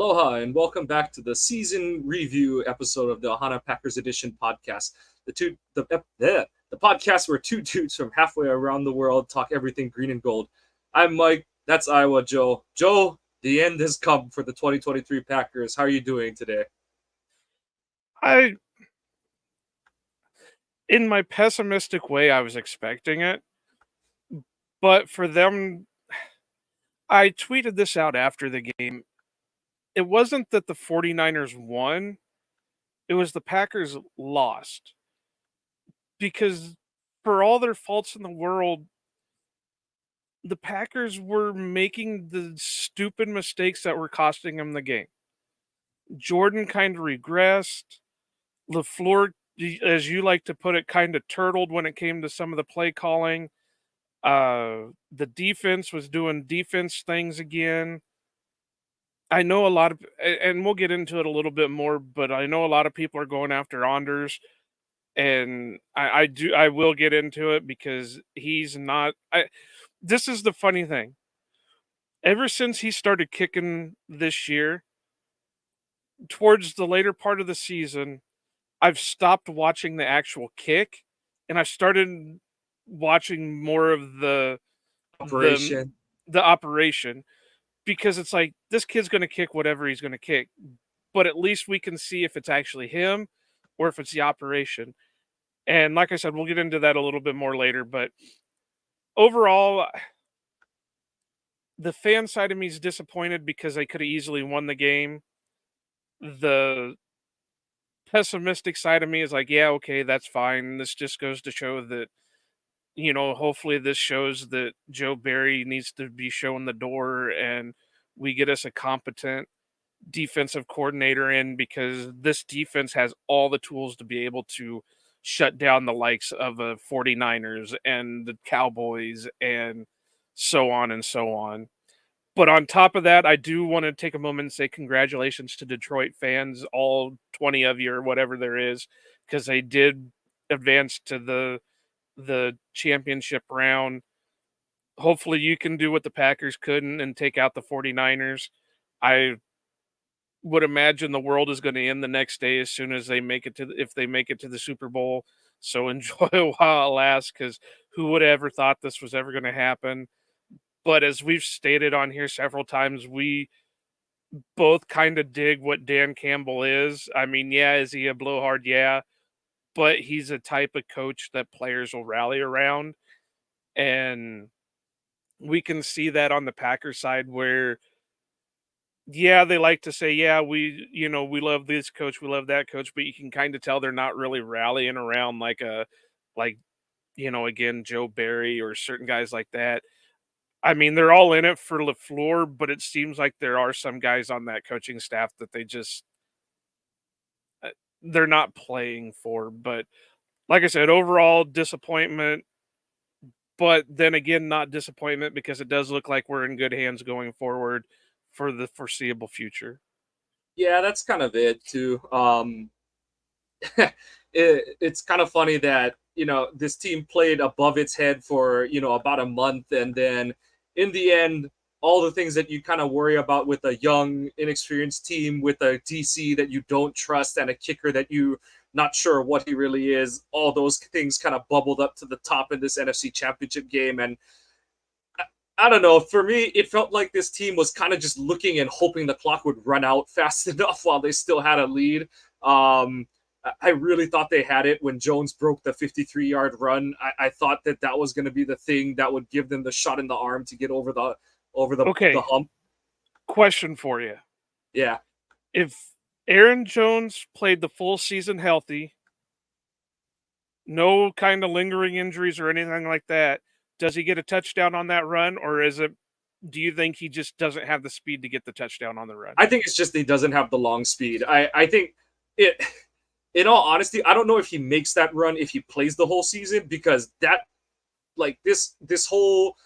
Aloha and welcome back to the season review episode of the Ohana Packers Edition podcast. The podcast where two dudes from halfway around the world talk everything green and gold. I'm Mike. That's Iowa Joe. Joe, the end has come for the 2023 Packers. How are you doing today? I, in my pessimistic way, I was expecting it. But for them, I tweeted this out after the game. It wasn't that the 49ers won, it was the Packers lost. Because for all their faults in the world, the Packers were making the stupid mistakes that were costing them the game. Jordan kind of regressed. LaFleur, as you like to put it, kind of turtled when it came to some of the play calling. The defense was doing defense things again. I know a lot of, and we'll get into it a little bit more, but I know a lot of people are going after Anders, and I will get into it because he's not. This is the funny thing. Ever since he started kicking this year, towards the later part of the season, I've stopped watching the actual kick, and I started watching more of the Operation. the operation, because it's like this kid's going to kick whatever he's going to kick, but at least we can see if it's actually him or if it's the operation. And like I said, we'll get into that a little bit more later, but overall the fan side of me is disappointed because they could have easily won the game. The pessimistic side of me is like, yeah, okay, that's fine. This just goes to show that, hopefully this shows that Joe Barry needs to be shown the door and we get us a competent defensive coordinator in, because this defense has all the tools to be able to shut down the likes of the 49ers and the Cowboys and so on and so on. But on top of that, I do want to take a moment and say congratulations to Detroit fans, all 20 of you or whatever there is, because they did advance to the championship round. Hopefully you can do what the Packers couldn't and take out the 49ers. I would imagine the world is going to end the next day as soon as they make it if they make it to the Super Bowl. So enjoy it while it lasts, because who would have ever thought this was ever going to happen? But as we've stated on here several times, we both kind of dig what Dan Campbell is. I mean, yeah, is he a blowhard? Yeah, but he's a type of coach that players will rally around. And we can see that on the Packers side where, yeah, they like to say, yeah, we love this coach, we love that coach, but you can kind of tell they're not really rallying around like, again, Joe Barry or certain guys like that. I mean, they're all in it for LaFleur, but it seems like there are some guys on that coaching staff that they're not playing for. But like I said, overall disappointment, but then again, not disappointment, because it does look like we're in good hands going forward for the foreseeable future. Yeah, that's kind of it too. It's kind of funny that this team played above its head for about a month, and then in the end, all the things that you kind of worry about with a young, inexperienced team, with a DC that you don't trust and a kicker that you not sure what he really is, all those things kind of bubbled up to the top in this NFC Championship game. And I don't know. For me, it felt like this team was kind of just looking and hoping the clock would run out fast enough while they still had a lead. Um, I really thought they had it when Jones broke the 53-yard run. I thought that was going to be the thing that would give them the shot in the arm to get over the Okay, hump. question for you. Yeah. If Aaron Jones played the full season healthy, no kind of lingering injuries or anything like that, does he get a touchdown on that run, or do you think he just doesn't have the speed to get the touchdown on the run? I think it's just he doesn't have the long speed. I think it. In all honesty, I don't know if he makes that run if he plays the whole season, because that, like, this whole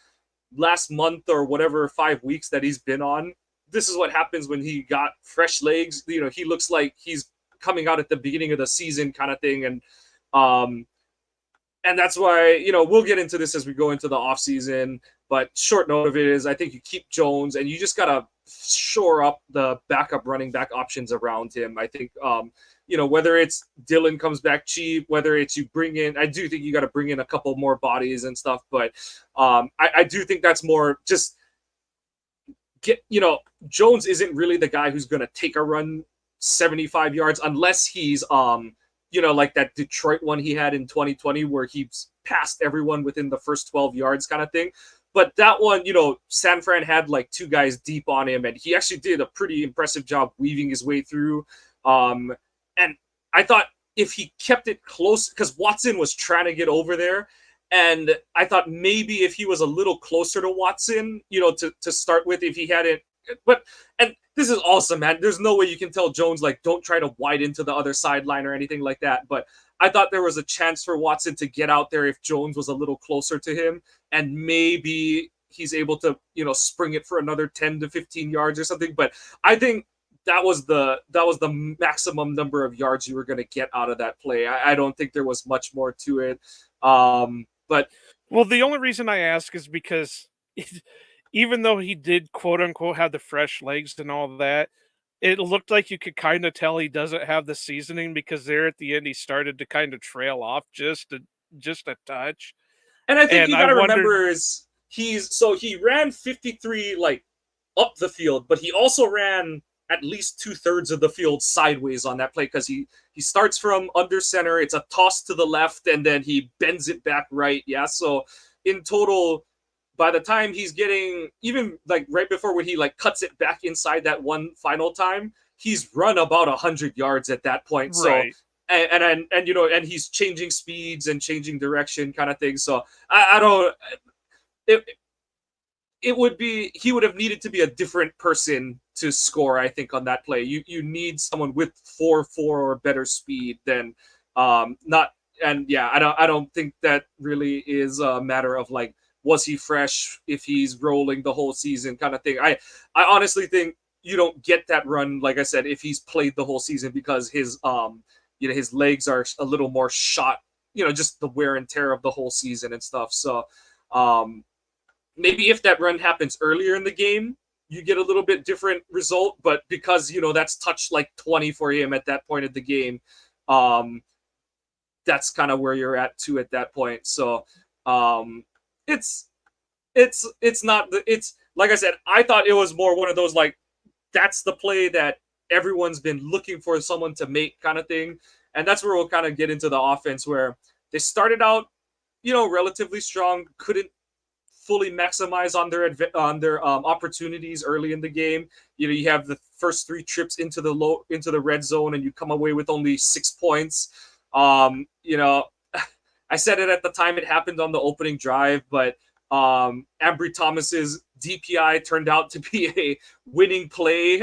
last month or whatever 5 weeks that he's been on, this is what happens when he got fresh legs. He looks like he's coming out at the beginning of the season kind of thing, um and that's why we'll get into this as we go into the off season. But short note of it is, I think you keep Jones, and you just gotta shore up the backup running back options around him. I think whether it's Dylan comes back cheap, whether it's you bring in, I do think you got to bring in a couple more bodies and stuff, but I do think that's more just get Jones isn't really the guy who's going to take a run 75 yards unless he's like that Detroit one he had in 2020 where he's passed everyone within the first 12 yards kind of thing. But that one, San Fran had like two guys deep on him, and he actually did a pretty impressive job weaving his way through. And I thought if he kept it close, because Watson was trying to get over there, and I thought maybe if he was a little closer to Watson, to start with, if he hadn't. But and this is awesome, man. There's no way you can tell Jones like don't try to wide into the other sideline or anything like that. But I thought there was a chance for Watson to get out there if Jones was a little closer to him, and maybe he's able to spring it for another 10 to 15 yards or something. But I think that was the maximum number of yards you were going to get out of that play. I don't think there was much more to it. But Well, the only reason I ask is because even though he did quote unquote have the fresh legs and all that, it looked like you could kind of tell he doesn't have the seasoning because there at the end he started to kind of trail off just a touch. and I think And you I got to wondered, remember is he ran 53 like up the field, but he also ran at least 2/3 of the field sideways on that play because he starts from under center. It's a toss to the left, and then he bends it back right. Yeah, so in total, by the time he's getting even like right before when he like cuts it back inside that one final time, he's run about 100 yards at that point. So right. and he's changing speeds and changing direction kind of thing. So I don't. It, it would be he would have needed to be a different person to score. I think on that play, you need someone with 4.4 or better speed than not. And yeah, I don't think that really is a matter of like was he fresh if he's rolling the whole season kind of thing. I honestly think you don't get that run like I said if he's played the whole season because his legs are a little more shot. Just the wear and tear of the whole season and stuff. So um maybe if that run happens earlier in the game, you get a little bit different result. But because that's touched like 20 for him at that point of the game, um, that's kind of where you're at too at that point. So um, it's it's not it's like I said. I thought it was more one of those like that's the play that everyone's been looking for someone to make kind of thing, and that's where we'll kind of get into the offense where they started out relatively strong, couldn't fully maximize on their opportunities early in the game. You have the first three trips into the red zone, and you come away with only 6 points. Um, you know, I said it at the time it happened on the opening drive, but Ambry Thomas's DPI turned out to be a winning play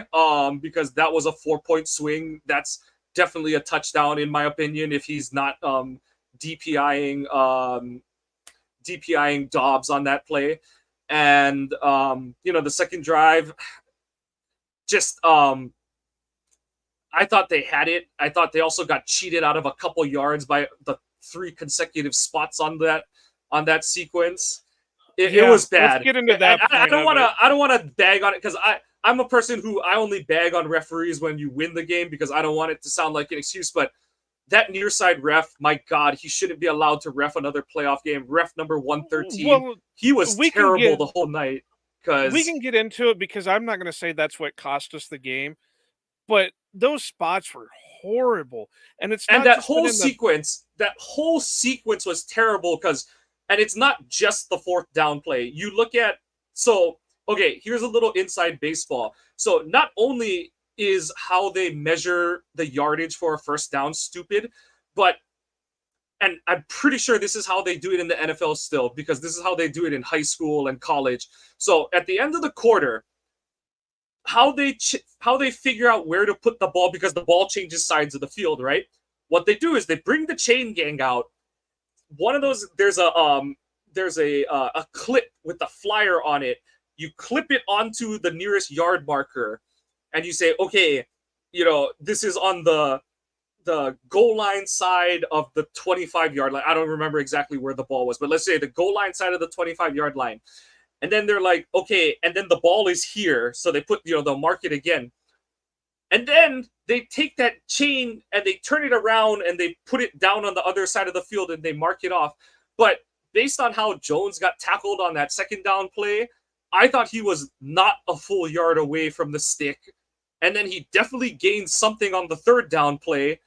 because that was a 4 point swing. That's definitely a touchdown in my opinion if he's not DPIing DPIing Dobbs on that play. And the second drive, just I thought they had it. I thought they also got cheated out of a couple yards by the three consecutive spots on that sequence. It Yeah, was let's bad. get into And that I point don't of want it. to bag on it because I'm a person who I only bag on referees when you win the game because I don't want it to sound like an excuse. But that near side ref, my God, he shouldn't be allowed to ref another playoff game. Ref number 113, Well, he was we can terrible get the whole night. we Because can get into it because I'm not going to say that's what cost us the game, but those spots were horrible, and it's and not just been in the that whole sequence was terrible because, and it's not just the fourth down play. You look at so okay. Here's a little inside baseball. So not only is how they measure the yardage for a first down stupid, but and I'm pretty sure this is how they do it in the NFL still because this is how they do it in high school and college. So at the end of the quarter, how they figure out where to put the ball because the ball changes sides of the field, right? What they do is they bring the chain gang out. One of those there's a clip with the flyer on it. You clip it onto the nearest yard marker, and you say, okay, this is on the goal line side of the 25-yard line. I don't remember exactly where the ball was, but let's say the goal line side of the 25-yard line. and then they're like, okay, and then the ball is here, so they put, they'll mark it again, and then they take that chain and they turn it around and they put it down on the other side of the field and they mark it off. But based on how Jones got tackled on that second down play, I thought he was not a full yard away from the stick. And then he definitely gained something on the third down play.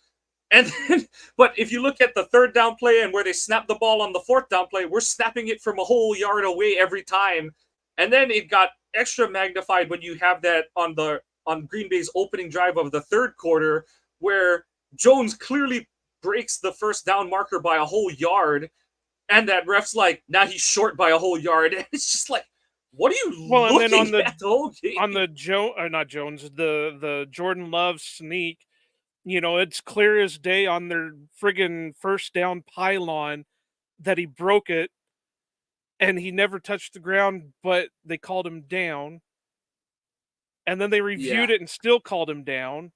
And then, but if you look at the third down play and where they snap the ball on the fourth down play, we're snapping it from a whole yard away every time. And then it got extra magnified when you have that on Green Bay's opening drive of the third quarter, where Jones clearly breaks the first down marker by a whole yard, and that ref's like, now he's short by a whole yard. And it's just like, what are you Well, and then looking at the whole game? on the not Jones, the Jordan Love sneak, it's clear as day on their friggin' first down pylon that he broke it and he never touched the ground, but they called him down. And then they Yeah, reviewed it and still called him down.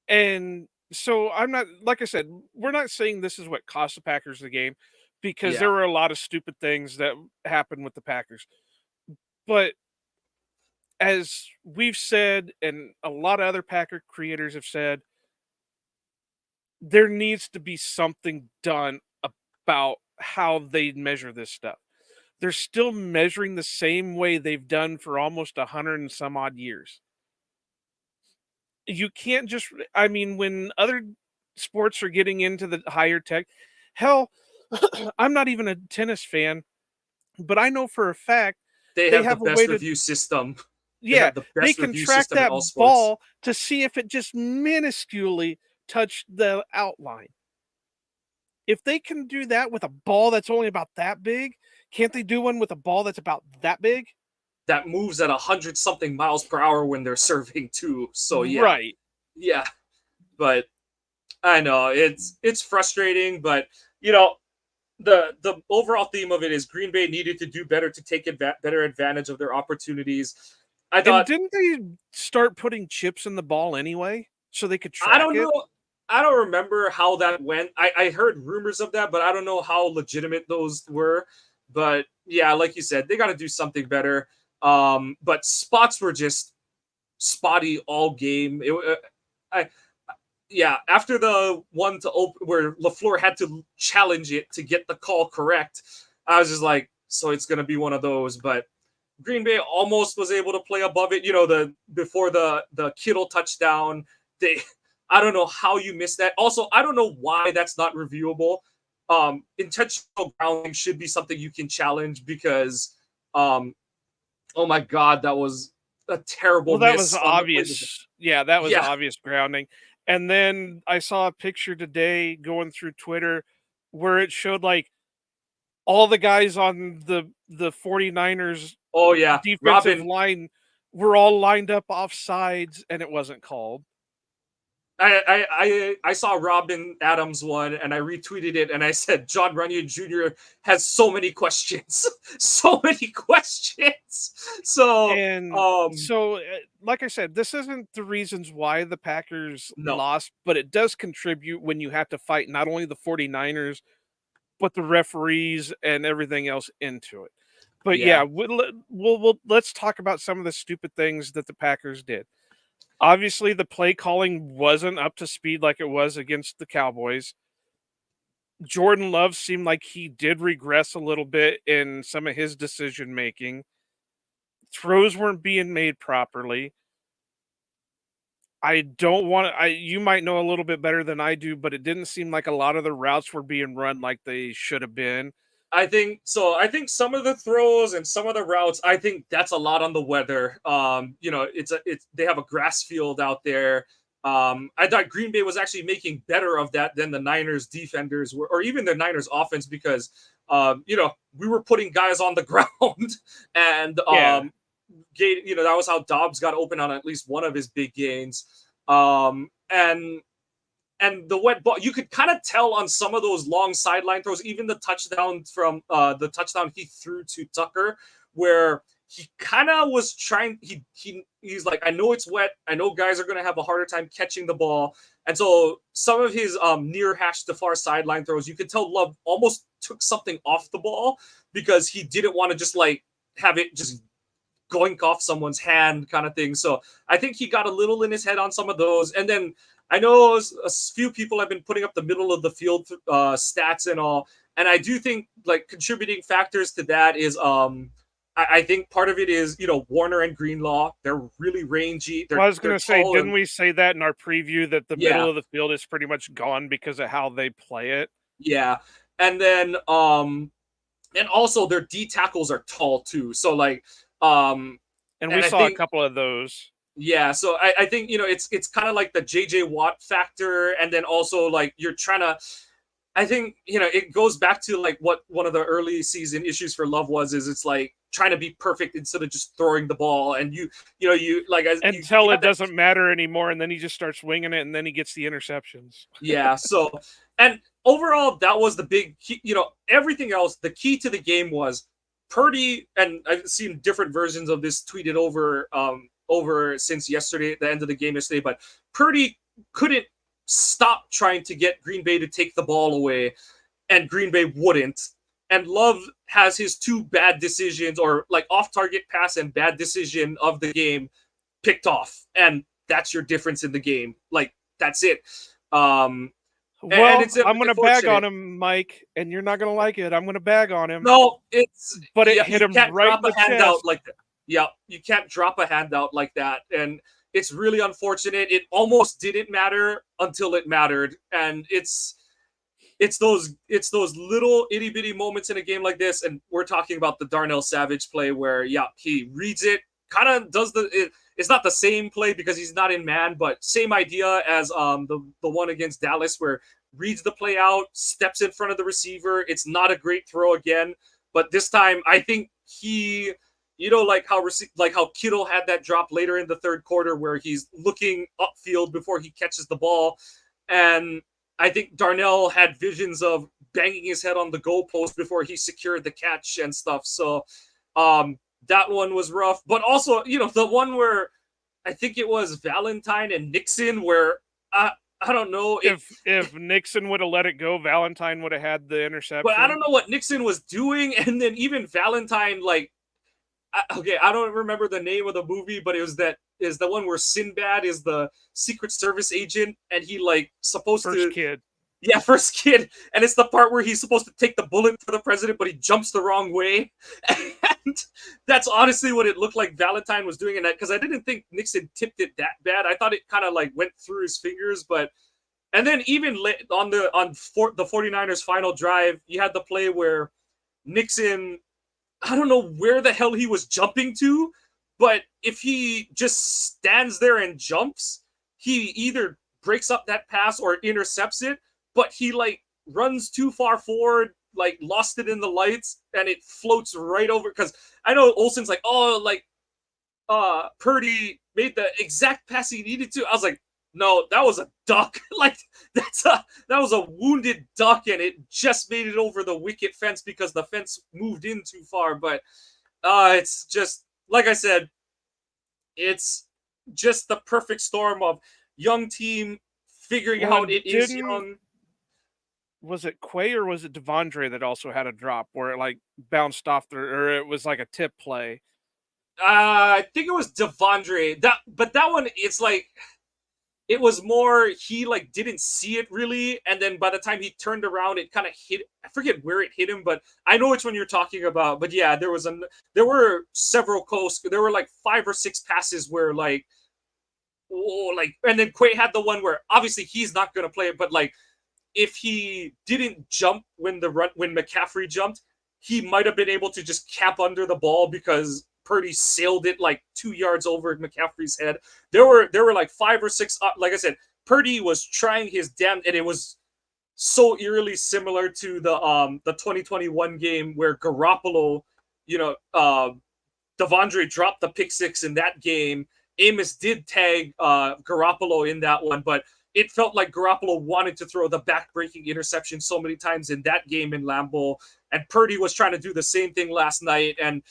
And so I'm not, like I said, we're not saying this is what cost the Packers the game, because yeah. there were a lot of stupid things that happened with the Packers. But as we've said, and a lot of other Packer creators have said, there needs to be something done about how they measure this stuff. They're still measuring the same way they've done for almost 100 and some odd years. You can't just, I mean, when other sports are getting into the higher tech, hell, I'm not even a tennis fan, but I know for a fact They they have the have a way best to, review system. They yeah, have the they best can review track system in that all sports. ball to see if it just minusculely touched the outline. If they can do that with a ball that's only about that big, can't they do one with a ball that's about that big? That moves at 100 something miles per hour when they're serving too. So yeah, Right. yeah. But I know it's frustrating, but you know the overall theme of it is Green Bay needed to do better to take better advantage of their opportunities. I And thought didn't they start putting chips in the ball anyway so they could I track don't it? know. I don't remember how that went. I heard rumors of that, but I don't know how legitimate those were. But yeah, like you said, they got to do something better. But spots were just spotty all game. I yeah, after the one to open where LaFleur had to challenge it to get the call correct, I was just like, so it's gonna be one of those. But Green Bay almost was able to play above it. The before the Kittle touchdown, they I don't know how you missed that. Also, I don't know why that's not reviewable. Intentional grounding should be something you can challenge because oh my god, that was a terrible Well, that was miss on the play. obvious. Yeah, that was Yeah. obvious grounding. And then I saw a picture today going through Twitter where it showed like all the guys on the 49ers Oh yeah. defensive Robin, line were all lined up off sides and it wasn't called. I saw Robin Adams one and I retweeted it and I said John Runyon Jr. has so many questions, so many questions. So And so, like I said, this isn't the reasons why the Packers no, lost, but it does contribute when you have to fight not only the 49ers, but the referees and everything else into it. But yeah, yeah, let's talk about some of the stupid things that the Packers did. Obviously, the play calling wasn't up to speed like it was against the Cowboys. Jordan Love seemed like he did regress a little bit in some of his decision making. Throws weren't being made properly. I don't want to. You might know a little bit better than I do, but it didn't seem like a lot of the routes were being run like they should have been. I think so. I think some of the throws and some of the routes, I think that's a lot on the weather. It's they have a grass field out there. I thought Green Bay was actually making better of that than the Niners defenders were, or even the Niners offense, because we were putting guys on the ground, and Yeah. that was how Dobbs got open on at least one of his big gains. And the wet ball, you could kind of tell on some of those long sideline throws, even the touchdown he threw to Tucker, where he kind of was trying. He's like, I know it's wet. I know guys are gonna have a harder time catching the ball, and so some of his near hash to far sideline throws, you could tell Love almost took something off the ball because he didn't want to just like have it just goink off someone's hand kind of thing. So I think he got a little in his head on some of those. And then I know a few people have been putting up the middle of the field stats and all. And I do think like contributing factors to that is I think part of it is, Warner and Greenlaw. They're really rangy. Well, They're I was they're gonna say, tall didn't and we say that in our preview that the yeah, middle of the field is pretty much gone because of how they play it? yeah. And then and also their D tackles are tall too. So like And we and I saw a think couple of those. yeah, so I think it's kind of like the JJ Watt factor, and then also like you're trying to. I think it goes back to like what one of the early season issues for Love was is it's like trying to be perfect instead of just throwing the ball, and you like as you Until have it that doesn't matter anymore, and then he just starts winging it, and then he gets the interceptions. yeah. So and overall that was the big key, everything else. The key to the game was Purdy, and I've seen different versions of this tweeted over since yesterday, the end of the game yesterday, but Purdy couldn't stop trying to get Green Bay to take the ball away, and Green Bay wouldn't. And Love has his two bad decisions, or like off target pass and bad decision of the game, picked off. And that's your difference in the game. Like, that's it. Um, and Well, it's I'm gonna bag on unfortunate. him, Mike, and you're not gonna like it. I'm gonna bag on him, No, it's but it yeah, hit you him can't right drop in a the handout chest. like that. Yeah, you can't drop a handout like that. And it's really unfortunate. It almost didn't matter until it mattered. And it's those little itty bitty moments in a game like this, and we're talking about the Darnell Savage play where yeah, he reads it, kind of does it's not the same play because he's not in man, but same idea as the one against Dallas where reads the play out, steps in front of the receiver. It's not a great throw again, but this time I think he. Like how Kittle had that drop later in the third quarter where he's looking upfield before he catches the ball, and I think Darnell had visions of banging his head on the goalpost before he secured the catch and stuff. So that one was rough. But also, the one where I think it was Valentine and Nixon, where I don't know it, If Nixon would have let it go, Valentine would have had the but I interception. don't know what Nixon was doing, and then even Valentine, like, okay, I don't remember the name of the movie, but it was that is the one where Sinbad is the Secret Service agent, and he like supposed First to. kid. Yeah, first kid, and it's the part where he's supposed to take the bullet for the president, but he jumps the wrong way, and that's honestly what it looked like Valentine was doing in that. Because I didn't think Nixon tipped it that bad. I thought it kind of like went through his fingers, but and then even the 49ers final drive, you had the play where Nixon, I don't know where the hell he was jumping to, but if he just stands there and jumps, he either breaks up that pass or intercepts it, but he like runs too far forward, like lost it in the lights, and it floats right over. Because I know Olsen's like, oh, like Purdy made the exact pass he needed to. I was like, no, that was a duck. Like that was a wounded duck, and it just made it over the wicket fence because the fence moved in too far. But it's just like I said, it's just the perfect storm of young team figuring Well, out and it is didn't young. was it Quay or was it Devondre that also had a drop where it like bounced off the, or it was like a tip play? I think it was Devondre. But that one, it's like it was more he like didn't see it really, and then by the time he turned around, it kind of hit. I forget where it hit him, but I know which one you're talking about. But yeah, there were several close. There were like 5 or 6 passes where like oh like, and then Quay had the one where obviously he's not gonna play it, but like if he didn't jump when McCaffrey jumped, he might have been able to just cap under the ball because Purdy sailed it like 2 yards over McCaffrey's head. There were like 5 or 6. Like I said, Purdy was trying his damn, and it was so eerily similar to the 2021 game where Garoppolo, you know, Devondre dropped the pick six in that game. Amos did tag Garoppolo in that one, but it felt like Garoppolo wanted to throw the back-breaking interception so many times in that game in Lambeau, and Purdy was trying to do the same thing last night. And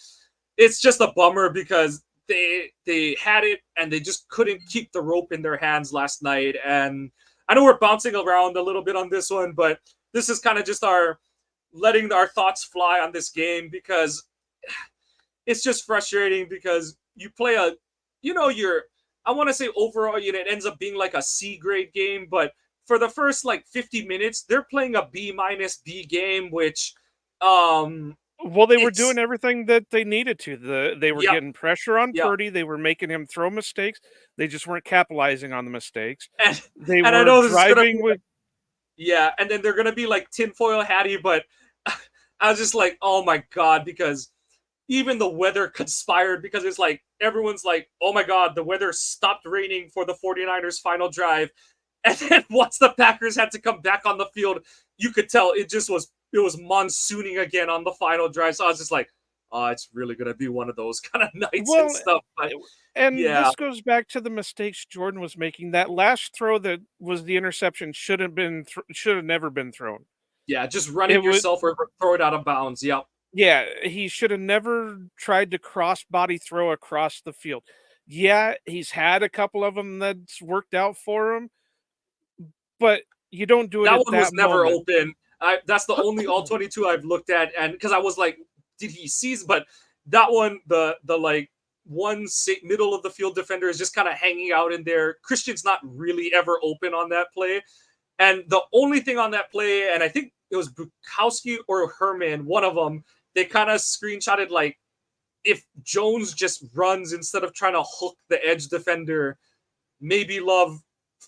it's just a bummer because they had it and they just couldn't keep the rope in their hands last night. And I know we're bouncing around a little bit on this one, but this is kind of just our letting our thoughts fly on this game because it's just frustrating because you play a, you're, I want to say overall, it ends up being like a C grade game, but for the first like 50 minutes, they're playing a B minus B game, which, um, Well, they were doing it's, everything that they needed to. They were yep, getting pressure on yep. Purdy. They were making him throw mistakes. They just weren't capitalizing on the mistakes. And, They and I were know this is going to be driving with. yeah, and then they're gonna be like tinfoil Hattie, but I was just like, oh my god, because even the weather conspired because it's like everyone's like, oh my god, the weather stopped raining for the 49ers final drive. And then once the Packers had to come back on the field, you could tell it was monsooning again on the final drive. So I was just like, oh, it's really gonna be one of those kind of nights and Well, stuff. But and yeah, this goes back to the mistakes Jordan was making. That last throw that was the interception should have never been thrown. yeah, just It running would. yourself or throw it out of bounds. Yep. Yeah, he should have never tried to cross body throw across the field. Yeah, he's had a couple of them that's worked out for him, but you don't do it That at one was that never moment. open. That's the only all 22 I've looked at, and because I was like, did he seize? But that one, the like middle of the field defender is just kind of hanging out in there. Christian's not really ever open on that play, and the only thing on that play, and I think it was Bukowski or Herman, one of them, they kind of screenshotted like if Jones just runs instead of trying to hook the edge defender, maybe Love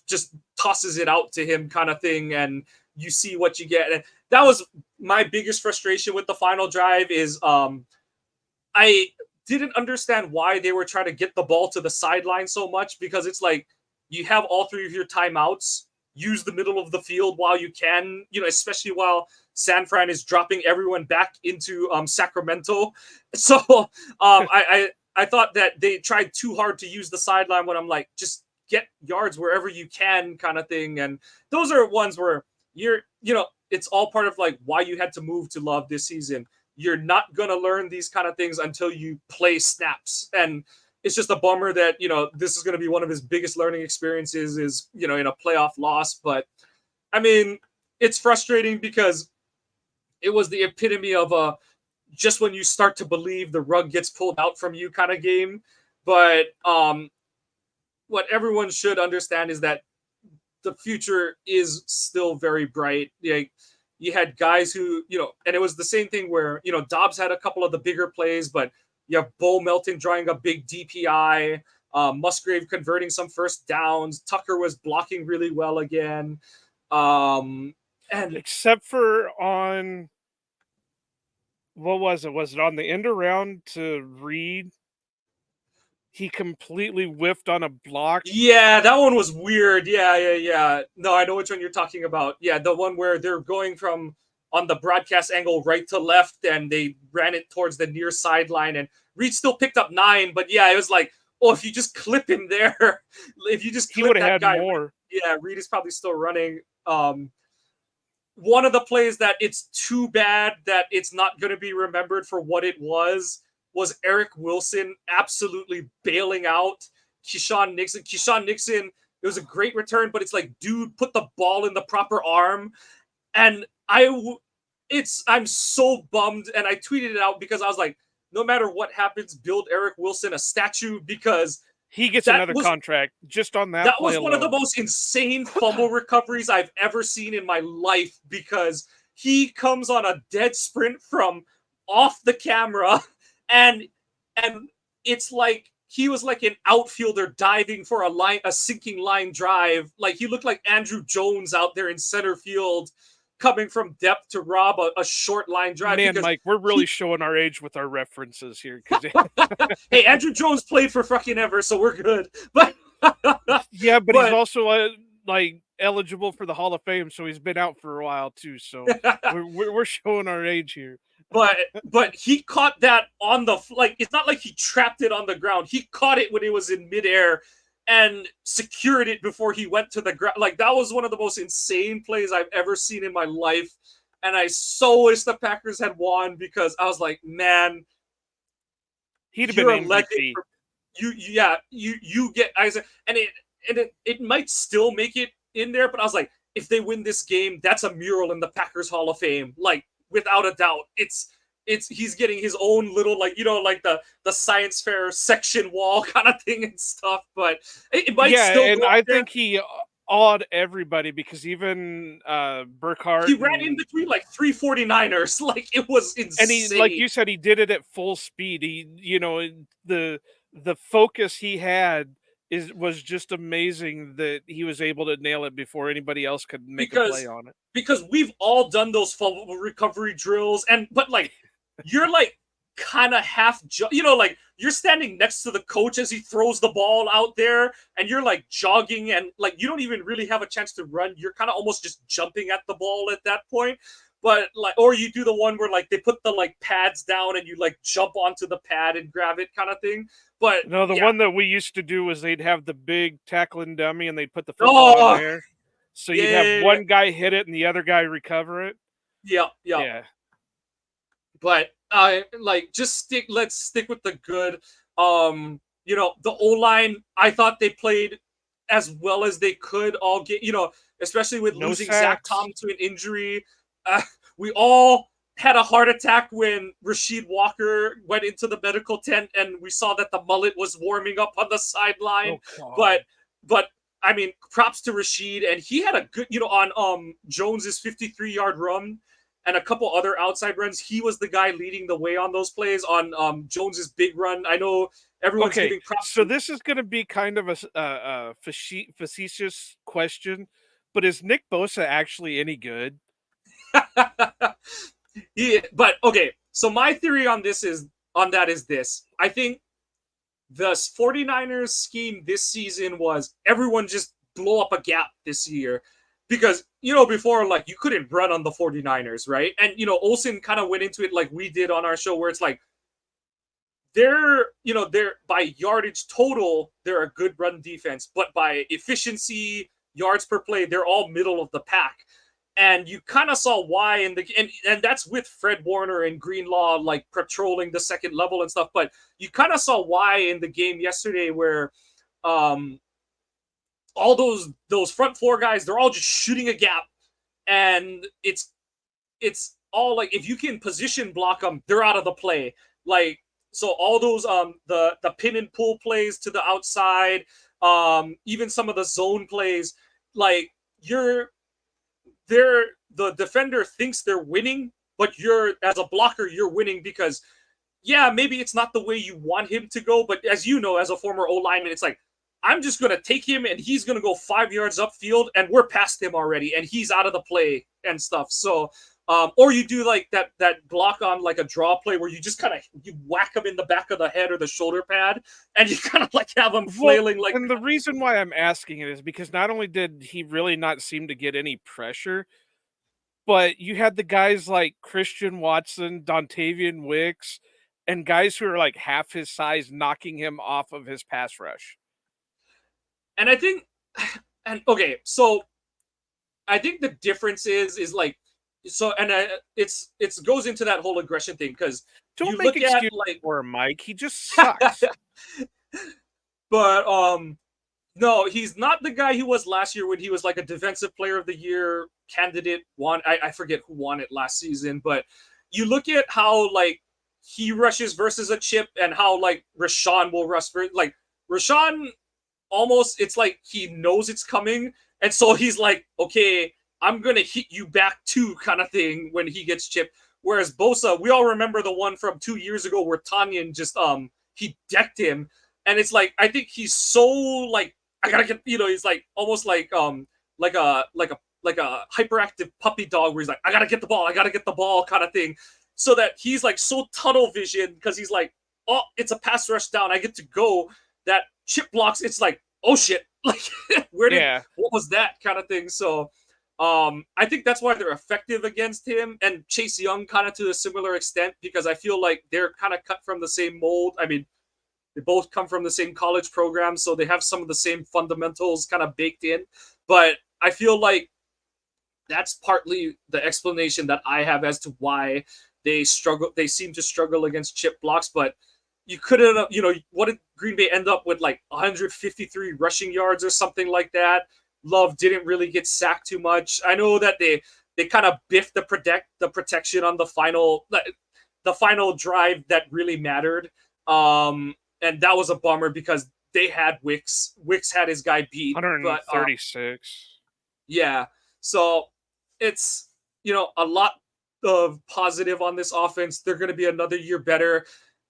just tosses it out to him kind of thing, and you see what you get. And that was my biggest frustration with the final drive is I didn't understand why they were trying to get the ball to the sideline so much because it's like you have all three of your timeouts. Use the middle of the field while you can, especially while San Fran is dropping everyone back into Sacramento. So I thought that they tried too hard to use the sideline when I'm like, just get yards wherever you can, kind of thing. And those are ones where it's all part of like why you had to move to Love this season. You're not going to learn these kind of things until you play snaps. And it's just a bummer that, this is going to be one of his biggest learning experiences is, in a playoff loss. But I mean, it's frustrating because it was the epitome of a just when you start to believe the rug gets pulled out from you kind of game. But what everyone should understand is that the future is still very bright. Like you had guys who, and it was the same thing where, Dobbs had a couple of the bigger plays, but you have Bo Melton drawing a big DPI, Musgrave converting some first downs. Tucker was blocking really well again. And Except for on what was it? Was it on the end around to Reed? He completely whiffed on a block. yeah, that one was weird. Yeah. No, I know which one you're talking about. Yeah, the one where they're going from on the broadcast angle right to left and they ran it towards the near sideline and Reed still picked up 9, but yeah, it was like, oh, if you just clip him there, if you just He clip would have that had guy, more. yeah, Reed is probably still running. One of the plays that it's too bad that it's not going to be remembered for what it was Eric Wilson absolutely bailing out Keyshawn Nixon. Keyshawn Nixon, it was a great return, but it's like, dude, put the ball in the proper arm. And I'm so bummed. And I tweeted it out because I was like, no matter what happens, build Eric Wilson a statue because He gets that another was contract just on that that play was one of the alone. most insane fumble recoveries I've ever seen in my life because he comes on a dead sprint from off the camera and and it's like he was like an outfielder diving for a sinking line drive. Like he looked like Andrew Jones out there in center field coming from depth to rob a short line drive Man, because Mike, we're really he showing our age with our references here because hey, Andrew Jones played for fucking ever, so we're good. But yeah, but he's but also like eligible for the Hall of Fame, so he's been out for a while too. So we're showing our age here. but he caught that on the like it's not like he trapped it on the ground. He caught it when it was in midair and secured it before he went to the ground. Like that was one of the most insane plays I've ever seen in my life. And I so wish the Packers had won because I was like, man, He'd have been you're a legend. MVP. Yeah, you get I said, and it might still make it in there, but I was like, if they win this game, that's a mural in the Packers Hall of Fame, like without a doubt. It's he's getting his own little, like, like the science fair section wall kind of thing and stuff, but it might Yeah, still and go up I there. think he awed everybody because even He Burkhart ran in between like 349ers, like it was and he, like insane. you said, he did it at full speed. He, the focus he had was just amazing that he was able to nail it before anybody else could make a play because on it. because we've all done those fumble recovery drills, and but like you're like kind of like you're standing next to the coach as he throws the ball out there, and you're like jogging, and like you don't even really have a chance to run. You're kind of almost just jumping at the ball at that point. But like, or you do the one where like they put the like pads down and you like jump onto the pad and grab it kind of thing. But No, the yeah. one that we used to do was they'd have the big tackling dummy and they'd put the football in Oh there. So you'd have yeah. one guy hit it and the other guy recover it. Yeah, yeah. Yeah. But like just let's stick with the good. The O line, I thought they played as well as they could all get, especially with No losing Zach sacks. Tom to an injury. We all had a heart attack when Rasheed Walker went into the medical tent and we saw that the mullet was warming up on the sideline. Oh god. But but I mean, props to Rasheed, and he had a good, on Jones's 53-yard run and a couple other outside runs. He was the guy leading the way on those plays on Jones's big run. I know everyone's Okay, giving props so to. this is going to be kind of facetious question, but is Nick Bosa actually any good? But okay, so my theory on that is this. I think the 49ers scheme this season was everyone just blow up a gap this year because before, like, you couldn't run on the 49ers, right? And Olsen kind of went into it like we did on our show, where it's like they're by yardage total, they're a good run defense, but by efficiency, yards per play, they're all middle of the pack. And you kind of saw why and that's with Fred Warner and Greenlaw like patrolling the second level and stuff. But you kind of saw why in the game yesterday, where um all those front four guys, they're all just shooting a gap, and it's all like, if you can position block them, they're out of the play. Like, so all those the pin and pull plays to the outside, even some of the zone plays, like the defender thinks they're winning, but you're, as a blocker, you're winning because, yeah, maybe it's not the way you want him to go, but as you know, as a former O lineman, it's like, I'm just gonna take him and he's gonna go 5 yards upfield and we're past him already and he's out of the play and stuff. So or you do like that block on like a draw play where you just kind of you whack him in the back of the head or the shoulder pad, and you kind of like have him Well, flailing like. and the reason why I'm asking it is because not only did he really not seem to get any pressure, but you had the guys like Christian Watson, Dontavian Wicks, and guys who are like half his size knocking him off of his pass rush. And I think, and okay, so I think the difference is like, so, and it's goes into that whole aggression thing, because Don't you make look at excuses like, for him, Mike. He just sucks. but no, he's not the guy he was last year when he was like a defensive player of the year candidate. I forget who won it last season, but you look at how like he rushes versus a chip, and how like Rashawn will rush for, like, Rashawn, almost, it's like he knows it's coming, and so he's like, okay, I'm gonna hit you back too, kind of thing, when he gets chipped. Whereas Bosa, we all remember the one from 2 years ago where Tanyan just he decked him, and it's like, I think he's so like, I gotta get, he's like almost like a hyperactive puppy dog, where he's like, I gotta get the ball kind of thing, so that he's like so tunnel vision, because he's like, oh, it's a pass rush down, I get to go, that chip blocks, it's like, oh shit, like, Yeah. what was that kind of thing. So I think that's why they're effective against him, and Chase Young kind of to a similar extent, because I feel like they're kind of cut from the same mold. I mean, they both come from the same college program, so they have some of the same fundamentals kind of baked in. But I feel like that's partly the explanation that I have as to why they seem to struggle against chip blocks. But you couldn't, what did Green Bay end up with, like 153 rushing yards or something like that? Love didn't really get sacked too much. I know that they kind of biffed the protection on the final drive that really mattered. And that was a bummer because they had Wicks. Wicks had his guy beat, but 136. yeah. So it's, a lot of positive on this offense. They're going to be another year better.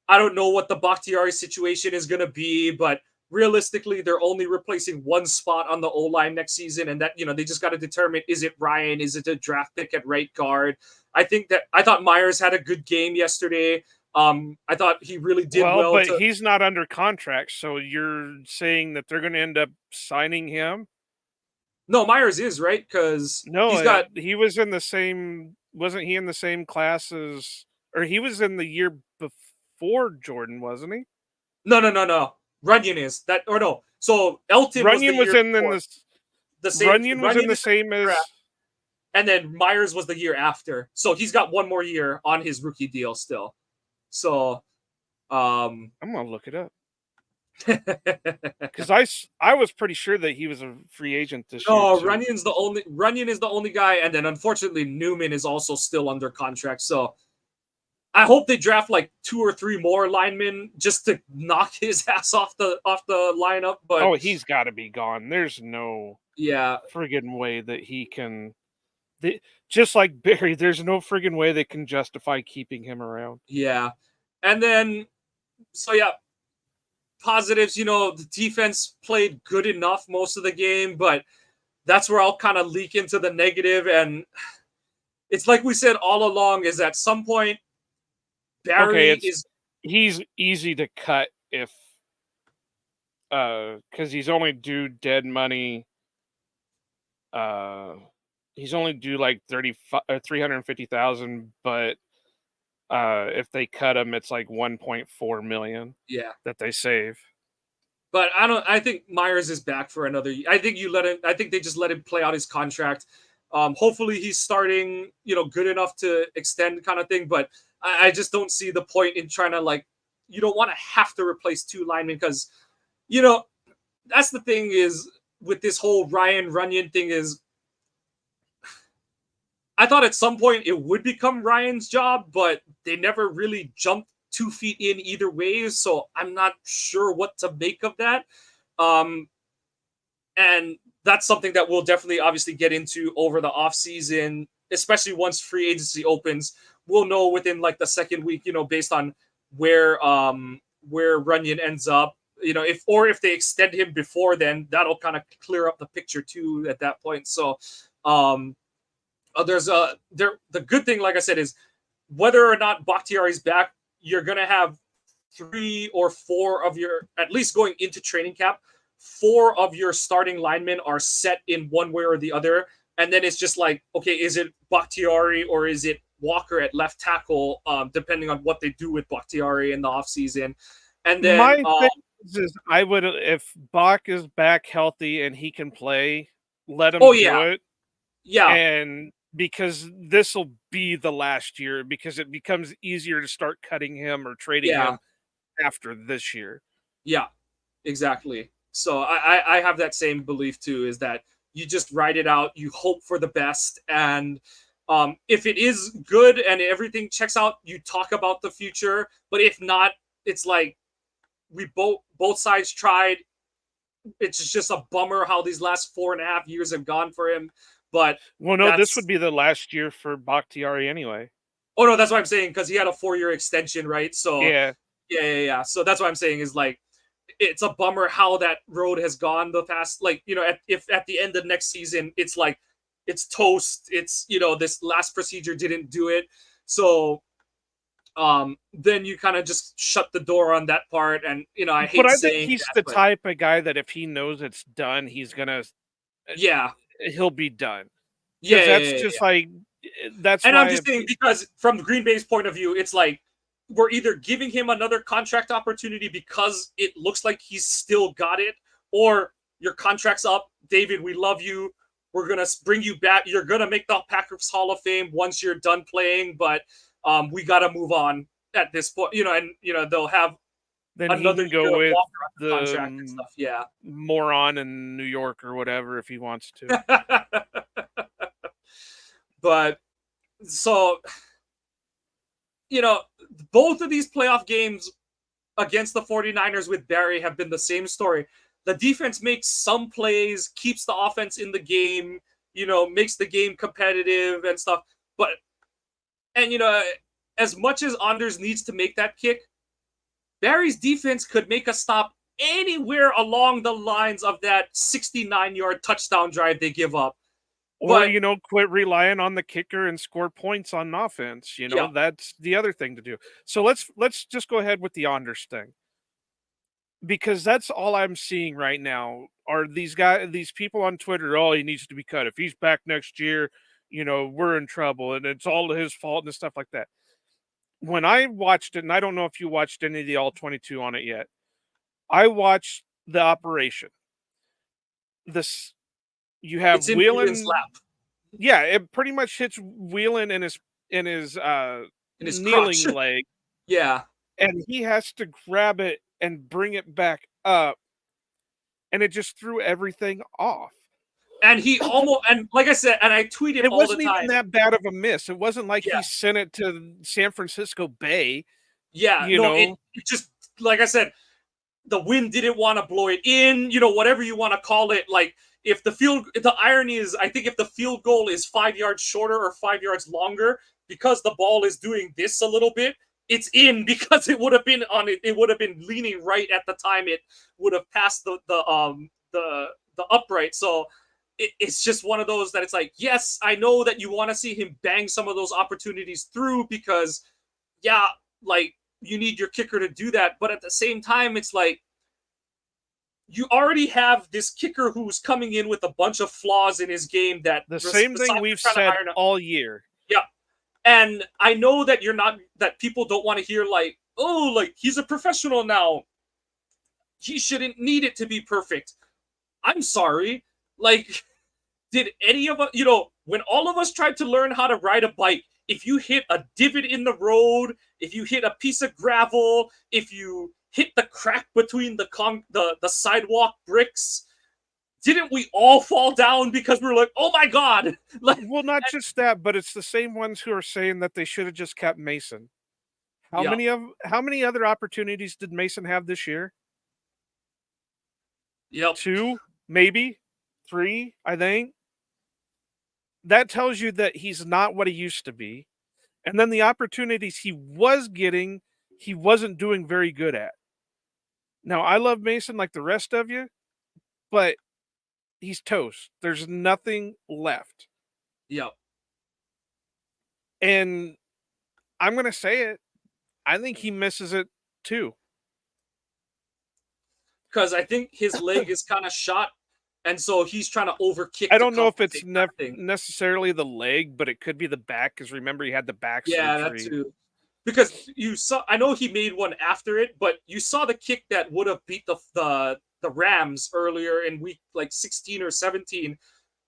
I don't know what the Bakhtiari situation is going to be, but realistically, they're only replacing one spot on the O line next season. And that, they just got to determine, is it Ryan? Is it a draft pick at right guard? I thought Myers had a good game yesterday. I thought he really did Well, well but to. he's not under contract, so you're saying that they're going to end up signing him? No, Myers is, right? Because No, he's got. he was in the same. Wasn't he in the same class as, or he was in the year before Jordan, wasn't he? No, no, no, no. Runyon is that, or no. So Elton was the Runyon was year in before. this. The same. Runyon was in Runyon the is the same year as. after, and then Myers was the year after. So he's got one more year on his rookie deal still. So, I'm gonna look it up no, because I was pretty sure that he was a free agent this year too. Runyon is the only guy, and then unfortunately Newman is also still under contract. So I hope they draft like 2 or 3 more linemen just to knock his ass off the lineup. But Oh, he's got to be gone. There's no yeah, friggin' way that he can. They, just like Barry, there's no friggin' way they can justify keeping him around. yeah, and then so yeah, positives. The defense played good enough most of the game, but that's where I'll kind of leak into the negative. And it's like we said all along: is at some point Okay, Barry it's is. he's easy to cut if because he's only due dead money. Uh, he's only due like 350,000, but if they cut him, it's like 1.4 million Yeah. that they save. But I don't. I think Myers is back for another year. I think you let him. I think they just let him play out his contract. Hopefully he's starting, good enough to extend, kind of thing. But I just don't see the point in trying to, like. You don't want to have to replace 2 linemen because, you know, that's the thing is with this whole Ryan Runyon thing is. I thought at some point it would become Ryan's job, but they never really jumped 2 feet in either way. So I'm not sure what to make of that. Um, and that's something that we'll definitely obviously get into over the off season, especially once free agency opens. We'll know within like the second week, based on where Runyon ends up. If they extend him before then, that'll kind of clear up the picture too at that point. So um the good thing, like I said, is whether or not Bakhtiari's back, you're gonna have 3 or 4 of your, at least going into training camp, 4 of your starting linemen are set in one way or the other. And then it's just like, okay, is it Bakhtiari or is it Walker at left tackle, depending on what they do with Bakhtiari in the offseason. And then My thing is I would, if Bach is back healthy and he can play, let him oh do yeah, it. yeah, And because this will be the last year, because it becomes easier to start cutting him or trading yeah, him after this year. yeah, exactly. So I have that same belief too, is that you just write it out, you hope for the best, and if it is good and everything checks out, you talk about the future. But if not, it's like we both sides tried. It's just a bummer how these last 4.5 years have gone for him. But Well, no, this would that's be the last year for Bakhtiari anyway. oh no, that's what I'm saying because he had a 4-year extension, right? So Yeah. yeah. So that's what I'm saying is like it's a bummer how that road has gone the past. Like if at the end of next season it's like it's toast. It's this last procedure didn't do it. So then you kind of just shut the door on that part. And I But hate I think saying he's that, the but type of guy that if he knows it's done, yeah, he'll be done. yeah, Because yeah, that's yeah, just yeah. like, that's And I'm why, just saying because from the Green Bay's point of view, it's like we're either giving him another contract opportunity because it looks like he's still got it, or your contract's up. David, we love you. We're gonna bring you back. You're gonna make the Packers Hall of Fame once you're done playing, but we gotta move on at this point. And they'll have Then he another can go year of with Walker under the contract and stuff. Yeah. moron in New York or whatever if he wants to. But so, you know, both of these playoff games against the 49ers with Barry have been the same story. The defense makes some plays, keeps the offense in the game, makes the game competitive and stuff. But, and, as much as Anders needs to make that kick, Barry's defense could make a stop anywhere along the lines of that 69-yard touchdown drive they give up. Or, But, quit relying on the kicker and score points on offense, yeah, that's the other thing to do. So let's just go ahead with the Anders thing. Because that's all I'm seeing right now are these people on Twitter, oh, he needs to be cut. If he's back next year, we're in trouble and it's all his fault and stuff like that. When I watched it, and I don't know if you watched any of the all 22 on it yet, I watched the operation. This you have it's in Whelan's Whelan, lap, yeah, it pretty much hits Whelan in his in his crotch. kneeling leg, Yeah. and he has to grab it and bring it back up, and it just threw everything off. And he almost, and like I said, and I tweet it It all the wasn't even time. that bad of a miss. It wasn't like Yeah. he sent it to San Francisco Bay, Yeah. you No, it, know? it just, like I said, the wind didn't want to blow it in, whatever you want to call it. Like, if the irony is, I think if the field goal is 5 yards shorter or 5 yards longer, because the ball is doing this a little bit, it's in because it would have been on it. It would have been leaning right at the time it would have passed the upright. So it's just one of those that it's like, yes, I know that you want to see him bang some of those opportunities through because, yeah, like you need your kicker to do that. But at the same time, it's like you already have this kicker who's coming in with a bunch of flaws in his game that The besides same thing we've trying to said hire. all year. Yeah. And I know that that people don't want to hear like, oh, like he's a professional now. He shouldn't need it to be perfect. I'm sorry. Like, did any of us, when all of us tried to learn how to ride a bike, if you hit a divot in the road, if you hit a piece of gravel, if you hit the crack between the sidewalk bricks, didn't we all fall down because we were like, oh my god, like, Well, not just that, but it's the same ones who are saying that they should have just kept Mason. yeah, How many other opportunities did Mason have this year? yep, 2, maybe 3, I think. That tells you that he's not what he used to be. And then the opportunities he was getting, he wasn't doing very good at. Now, I love Mason like the rest of you, but he's toast. There's nothing left. yep. And I'm going to say it. I think he misses it too. Because I think his leg is kind of shot, and so he's trying to overkick I to don't know if it's compensate kind of thing. necessarily the leg, but it could be the back because remember he had the back Yeah, that surgery. too. Because you saw, I know he made one after it, but you saw the kick that would have beat the Rams earlier in week like 16 or 17,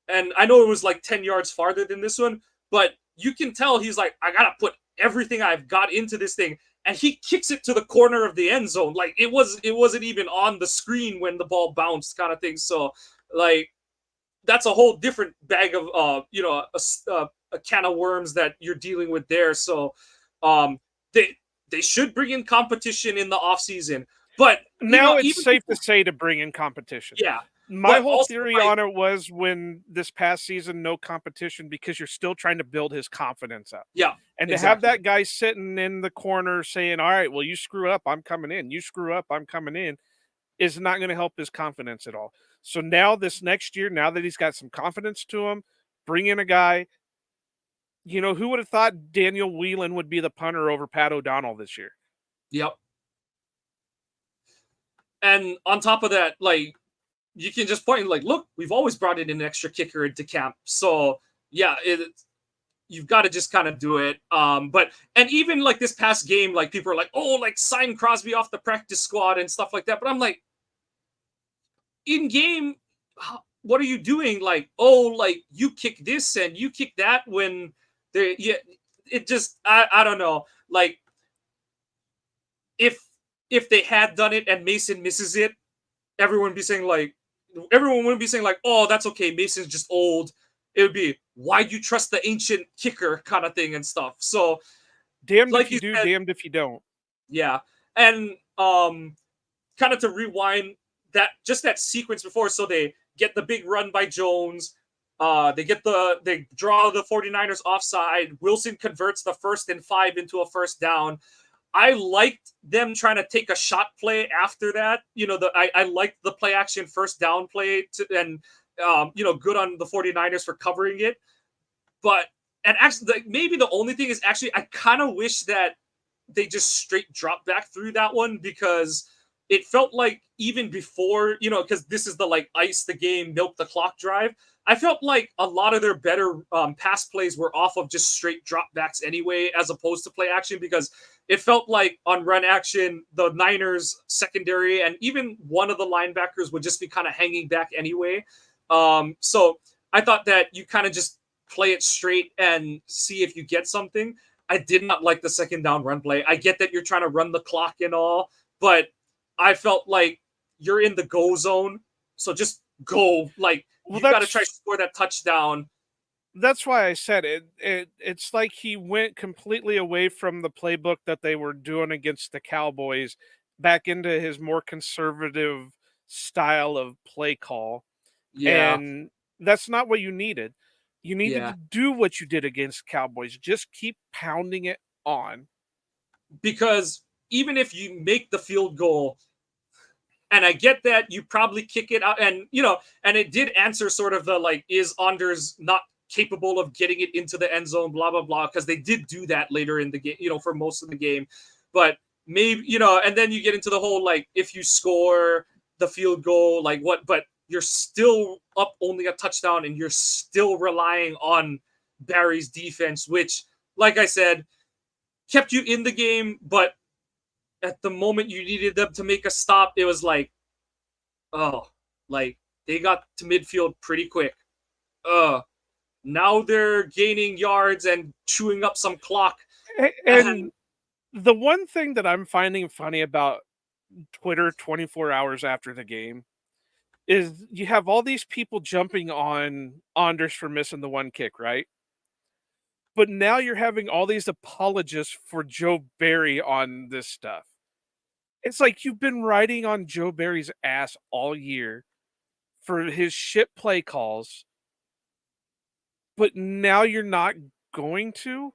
and I know it was like 10 yards farther than this one, but you can tell he's like, I gotta put everything I've got into this thing, and he kicks it to the corner of the end zone. Like it wasn't even on the screen when the ball bounced, kind of thing. So like that's a whole different bag of a can of worms that you're dealing with there. So um they they should bring in competition in the off season, but Now it's even safe to before, say to bring in competition. yeah, My but whole also theory like on it was when this past season, no competition because you're still trying to build his confidence up. yeah, And to have exactly, that guy sitting in the corner saying, all right, well, you screw up, I'm coming in. You screw up, I'm coming in, is not going to help his confidence at all. So now, this next year, now that he's got some confidence to him, bring in a guy. Who would have thought Daniel Whelan would be the punter over Pat O'Donnell this year? yep. And on top of that, like you can just point like, look, we've always brought in an extra kicker into camp. So yeah, you've got to just kind of do it. But and even like this past game, like people are like, oh, like sign Crosby off the practice squad and stuff like that. But I'm like, in game, what are you doing? Like, oh, like you kick this and you kick that when they, yeah, it just I don't know. Like if if they had done it and Mason misses it, everyone would be saying like, everyone wouldn't be saying like, oh, that's okay, Mason's just old. It would be, why do you trust the ancient kicker kind of thing and stuff. So, Damned if like you you do, said, damned if you don't. yeah, and kind of to rewind that just that sequence before, so they get the big run by Jones. They draw the 49ers offside. Wilson converts the 1st and 5 into a first down. I liked them trying to take a shot play after that. I liked the play action first down play and good on the 49ers for covering it. But and actually, like, maybe the only thing is actually I kind of wish that they just straight dropped back through that one, because it felt like even before, because this is the like ice the game, milk the clock drive. I felt like a lot of their better pass plays were off of just straight dropbacks anyway, as opposed to play action, because it felt like on run action, the Niners secondary and even one of the linebackers would just be kind of hanging back anyway. So I thought that you kind of just play it straight and see if you get something. I did not like the second down run play. I get that you're trying to run the clock and all, but I felt like you're in the go zone, so just go. Like, Well, you got to try to score that touchdown. that's why I said it. It's like he went completely away from the playbook that they were doing against the Cowboys, back into his more conservative style of play call, Yeah, and that's not what you needed. You needed yeah. to do what you did against Cowboys. Just keep pounding it on. Because even if you make the field goal, and I get that you probably kick it out, and and it did answer sort of the like, is Anders not capable of getting it into the end zone, blah blah blah, because they did do that later in the game, for most of the game. But maybe, and then you get into the whole like, if you score the field goal, like what, but you're still up only a touchdown, and you're still relying on Barry's defense, which, like I said, kept you in the game, but at the moment you needed them to make a stop, it was like, oh, like they got to midfield pretty quick. Uh, Now they're gaining yards and chewing up some clock. And And the one thing that I'm finding funny about Twitter 24 hours after the game is you have all these people jumping on Anders for missing the one kick, right? But now you're having all these apologists for Joe Barry on this stuff. It's like you've been riding on Joe Barry's ass all year for his shit play calls, but now you're not going to.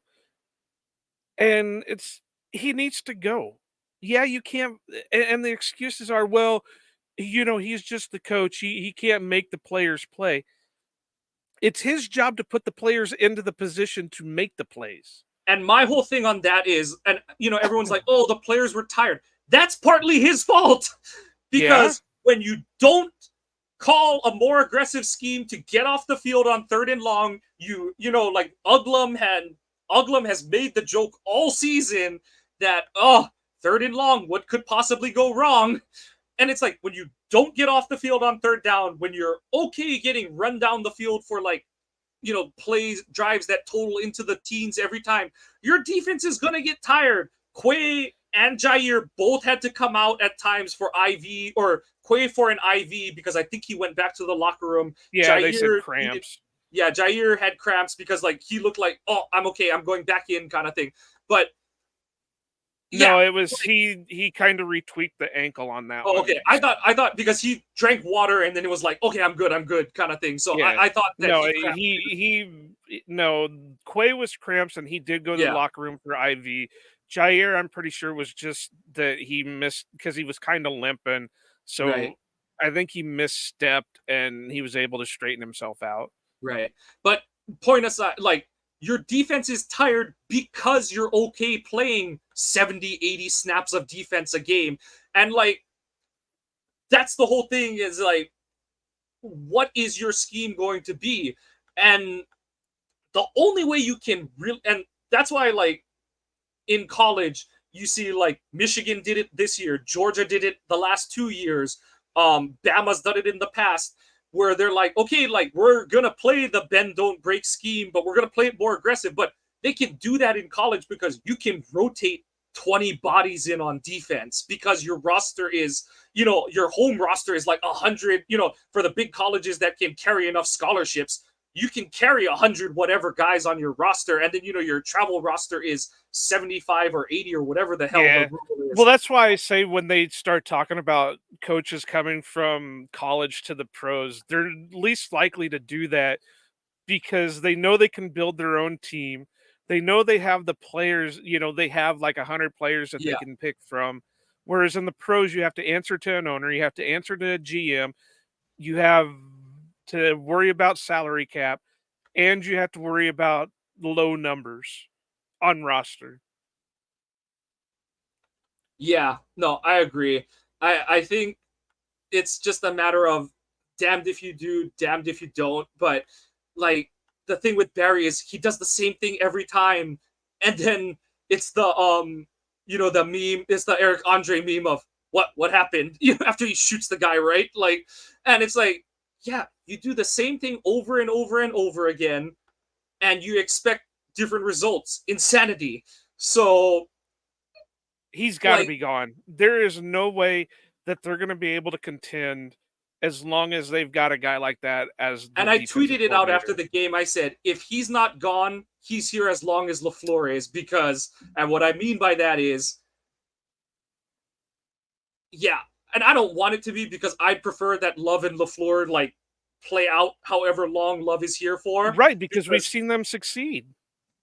And it's he needs to go. Yeah, you can't. And the excuses are, well, he's just the coach. He can't make the players play. It's his job to put the players into the position to make the plays. my whole thing on that is, and everyone's like, oh, the players were tired. That's partly his fault. Yeah, Because when you don't call a more aggressive scheme to get off the field on 3rd and long, like Uglum has made the joke all season that, oh, 3rd and long, what could possibly go wrong? And it's like, when you don't get off the field on 3rd down, when you're okay getting run down the field for like, plays, drives that total into the teens every time, your defense is going to get tired. Quay and Jair both had to come out at times for IV, or Quay for an IV, because I think he went back to the locker room. yeah, they said Jair needed, cramps. yeah, Jair had cramps because like he looked like, oh, I'm okay, I'm going back in kind of thing. But yeah, No, it was like, he kind of retweaked the ankle on that oh, one. okay. I thought because he drank water and then it was like, okay, I'm good kind of thing. So Yeah. I thought that No, he cramped. no, Quay was cramps and he did go to the Yeah, locker room for IV. Jair, I'm pretty sure, was just that he missed because he was kind of limping. right. So I think he misstepped and he was able to straighten himself out. Right. But point aside, like, your defense is tired because you're okay playing 70, 80 snaps of defense a game. And like, that's the whole thing, is like, what is your scheme going to be? And the only way you can really, and that's why, like, in college, you see like Michigan did it this year, Georgia did it the last 2 years, Bama's done it in the past, where they're like, okay, like, we're gonna play the bend don't break scheme, but we're gonna play it more aggressive. But they can do that in college because you can rotate 20 bodies in on defense because your roster is, your home roster is like 100, for the big colleges that can carry enough scholarships, you can carry 100 whatever guys on your roster, and then your travel roster is 75 or 80 or whatever the hell the Yeah. rule Well, is. that's why I say when they start talking about coaches coming from college to the pros, they're least likely to do that because they know they can build their own team. They know they have the players, they have like 100 players that they Yeah. can pick from. Whereas in the pros, you have to answer to an owner, you have to answer to a GM, you have to worry about salary cap, and you have to worry about low numbers on roster. Yeah, no, I agree. I think it's just a matter of damned if you do, damned if you don't. But like, the thing with Barry is he does the same thing every time, and then it's the meme, it's the Eric Andre meme of what happened, after he shoots the guy, right? Like, and it's like, yeah, you do the same thing over and over and over again, and you expect different results. Insanity. So He's gotta like, be gone. There is no way that they're gonna be able to contend as long as they've got a guy like that as the and I defensive tweeted it out after coordinator. the game. I said, if he's not gone, he's here as long as LaFleur is, because, and what I mean by that is, yeah, and I don't want it to be, because I prefer that Love and LaFleur like play out however long Love is here for, Right, because we've because seen them succeed.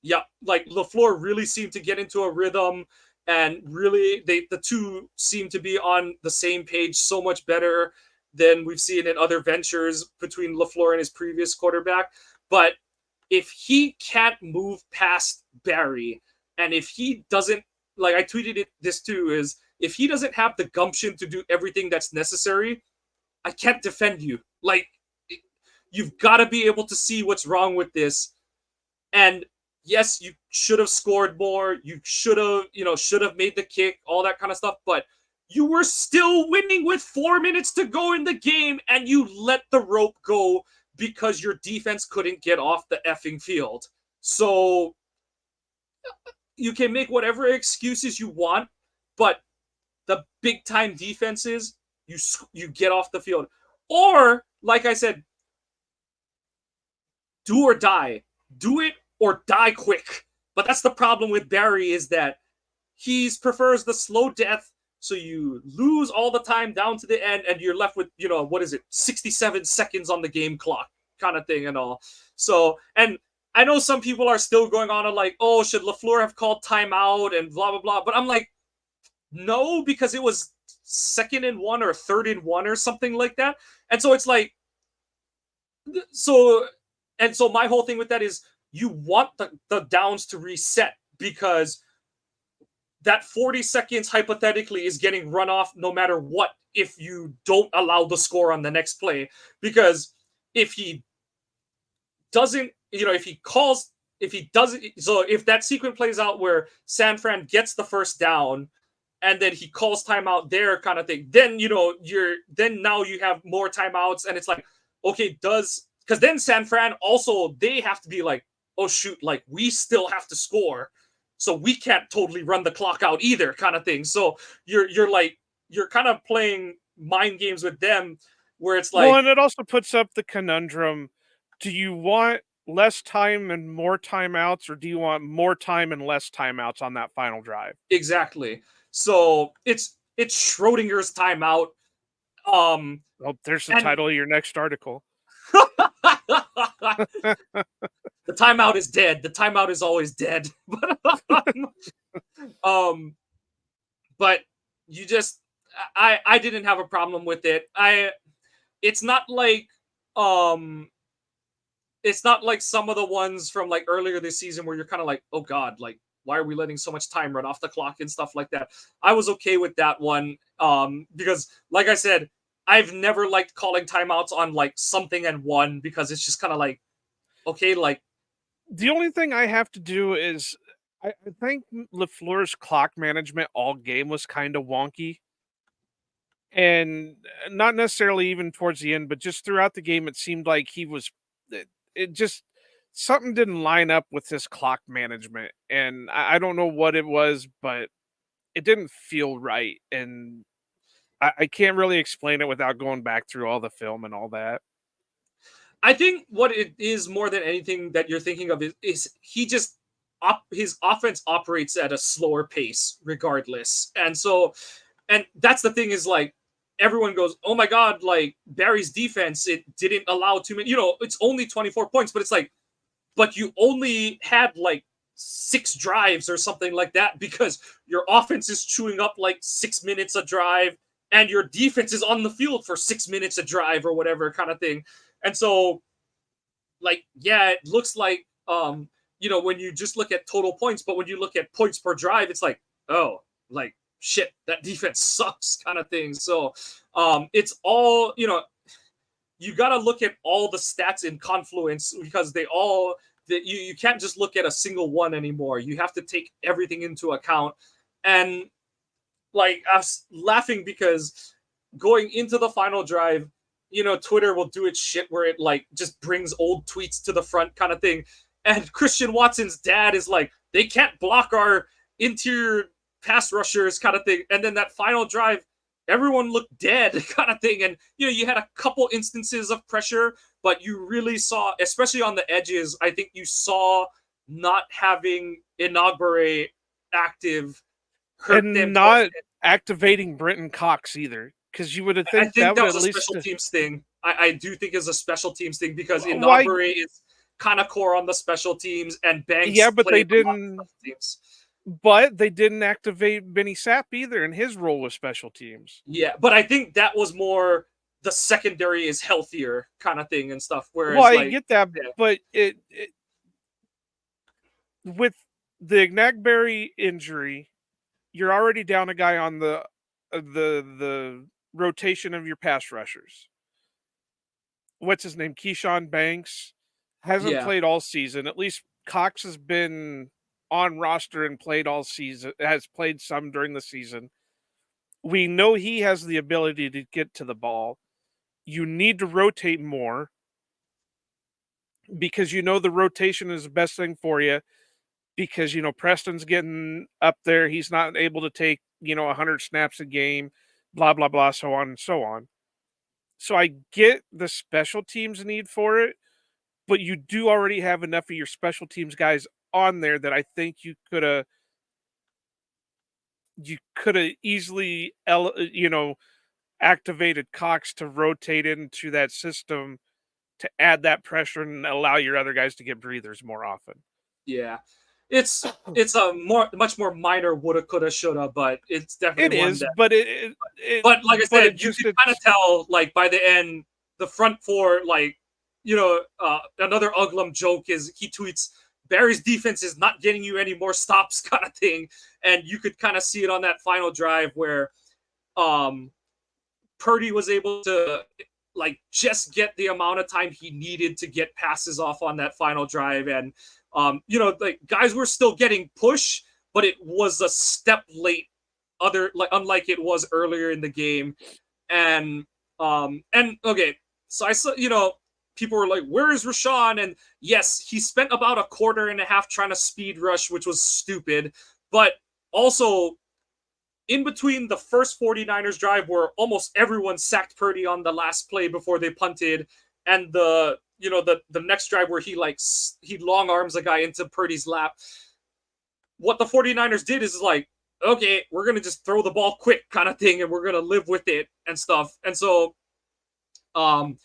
yeah, like LaFleur really seemed to get into a rhythm, and really the two seem to be on the same page so much better than we've seen in other ventures between LaFleur and his previous quarterback. But if he can't move past Barry, and if he doesn't, like I tweeted this too, is if he doesn't have the gumption to do everything that's necessary, I can't defend you. Like, you've got to be able to see what's wrong with this. And yes, you should have scored more. You should have made the kick, all that kind of stuff. But you were still winning with 4 minutes to go in the game, and you let the rope go because your defense couldn't get off the effing field. So you can make whatever excuses you want, but the big time defenses, you get off the field. Or, like I said, do or die. Do it or die quick. But that's the problem with Barry, is that he prefers the slow death, so you lose all the time down to the end, and you're left with, what is it, 67 seconds on the game clock kind of thing and all. So, and I know some people are still going on and like, oh, should LaFleur have called timeout and blah blah blah, but I'm like, no, because it was 2nd and 1 or 3rd and 1 or something like that. And so it's like, so and so my whole thing with that is, you want the downs to reset, because that 40 seconds hypothetically is getting run off no matter what, if you don't allow the score on the next play. Because if he doesn't, if he calls, if he doesn't, so if that sequence plays out where San Fran gets the first down, and then he calls timeout there kind of thing, then then now you have more timeouts, and it's like, okay, because then San Fran also, they have to be like, oh shoot, like we still have to score, so we can't totally run the clock out either kind of thing. So you're kind of playing mind games with them, where it's Well, like, and it also puts up the conundrum, do you want less time and more timeouts, or do you want more time and less timeouts on that final drive? exactly. So it's Schrodinger's timeout. Well, there's the And title of your next article. the timeout is dead. The timeout is always dead. um, but you just, I didn't have a problem with it. It's not like, um it's not like some of the ones from like earlier this season, where you're kind of like, oh god, like why are we letting so much time run off the clock and stuff like that. I was okay with that one, because like I said, I've never liked calling timeouts on like something and one, because it's just kind of like, okay, like, The only thing I have to do is I think LaFleur's clock management all game was kind of wonky. And not necessarily even towards the end, but just throughout the game, it seemed like it just something didn't line up with his clock management. And I don't know what it was, but it didn't feel right, and I can't really explain it without going back through all the film and all that. I think what it is more than anything that you're thinking of is he just his offense operates at a slower pace regardless. And so and that's the thing is like everyone goes, "Oh my god, like Barry's defense it didn't allow too many, it's only 24 points, but it's like but you only had like 6 drives or something like that because your offense is chewing up like 6 minutes a drive and your defense is on the field for 6 minutes a drive or whatever kind of thing. And so like yeah it looks like when you just look at total points, but when you look at points per drive it's like oh like shit that defense sucks kind of thing. So it's all you got to look at all the stats in confluence because they all that you can't just look at a single one anymore. You have to take everything into account. And like I was laughing because going into the final drive, Twitter will do its shit where it like just brings old tweets to the front kind of thing. And Christian Watson's dad is like, they can't block our interior pass rushers kind of thing. And then that final drive, everyone looked dead kind of thing. And you had a couple instances of pressure, but you really saw, especially on the edges, I think you saw not having Inagbare active hurt them And towards not activating Brenton Cox either, because you would have I think think that would that at was a least special teams thing. I do think it's a special teams thing because why. Inagbare is kind of core on the special teams and Yeah, Banks but plays a lot of special teams. they didn't activate Benny Sapp either, and his role was special teams. Yeah, but I think that was more the secondary is healthier kind of thing and stuff. Well, Whereas I like, get that, yeah, but it with the Ignagberry injury, you're already down a guy on the rotation of your pass rushers. What's his name? Keyshawn Banks hasn't yeah, played all season. At least Cox has been on roster and played all season, has played some during the season. We know he has the ability to get to the ball. You need to rotate more because you know the rotation is the best thing for you because Preston's getting up there. He's not able to take 100 snaps a game, blah blah blah, so on and so on. So I get the special teams need for it, but you do already have enough of your special teams guys on there that I think you could have easily activated Cox to rotate into that system to add that pressure and allow your other guys to get breathers more often. yeah. It's a much more minor woulda, coulda, shoulda, but it's definitely It one is, that. but it But like I but it said, you just could kind of it's tell like by the end, the front four like another Uglum joke is he tweets Barry's defense is not getting you any more stops kind of thing, and you could kind of see it on that final drive where um Purdy was able to like just get the amount of time he needed to get passes off on that final drive. And like guys were still getting push, but it was a step late, other like unlike it was earlier in the game. And okay, so I saw people were like, where is Rashawn? And yes, he spent about a quarter and a half trying to speed rush, which was stupid. But also in between the first 49ers drive where almost everyone sacked Purdy on the last play before they punted, and the next drive where he long arms a guy into Purdy's lap, what the 49ers did is like, okay, we're going to just throw the ball quick kind of thing and we're going to live with it and stuff. And so um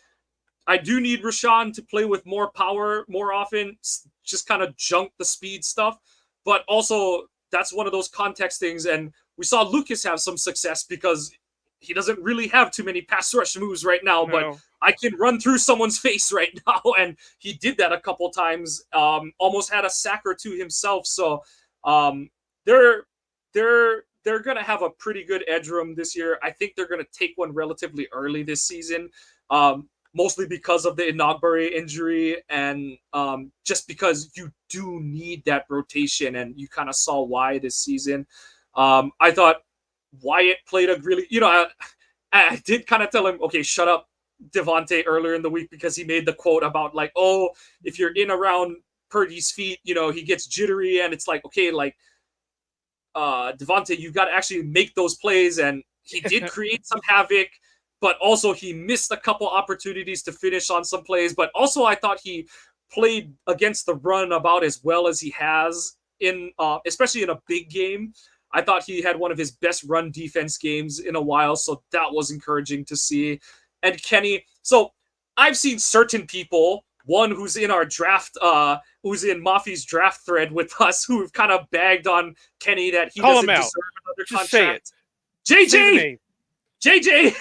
I do need Rashawn to play with more power more often, just kind of junk the speed stuff. But also, that's one of those context things. And we saw Lucas have some success because he doesn't really have too many pass rush moves right now, but no. I can run through someone's face right now. And he did that a couple times, almost had a sack or two himself. So um, they're, they're going to have a pretty good edge room this year. I think they're going to take one relatively early this season. Mostly because of the Inagbare injury and just because you do need that rotation, and you kind of saw why this season. I thought Wyatt played a really, I did kind of tell him, okay, shut up, Devontae, earlier in the week because he made the quote about like, oh, if you're in around Purdy's feet, he gets jittery, and it's like, okay, like Devontae, you've got to actually make those plays. And he did create some havoc, but also he missed a couple opportunities to finish on some plays. But also, I thought he played against the run about as well as he has in, especially in a big game. I thought he had one of his best run defense games in a while, so that was encouraging to see. And Kenny, so I've seen certain people, one who's in our draft, who's in Mafi's draft thread with us, who've kind of bagged on Kenny that he Call him doesn't out. deserve another Just say it. contract. Say the JJ, name. JJ,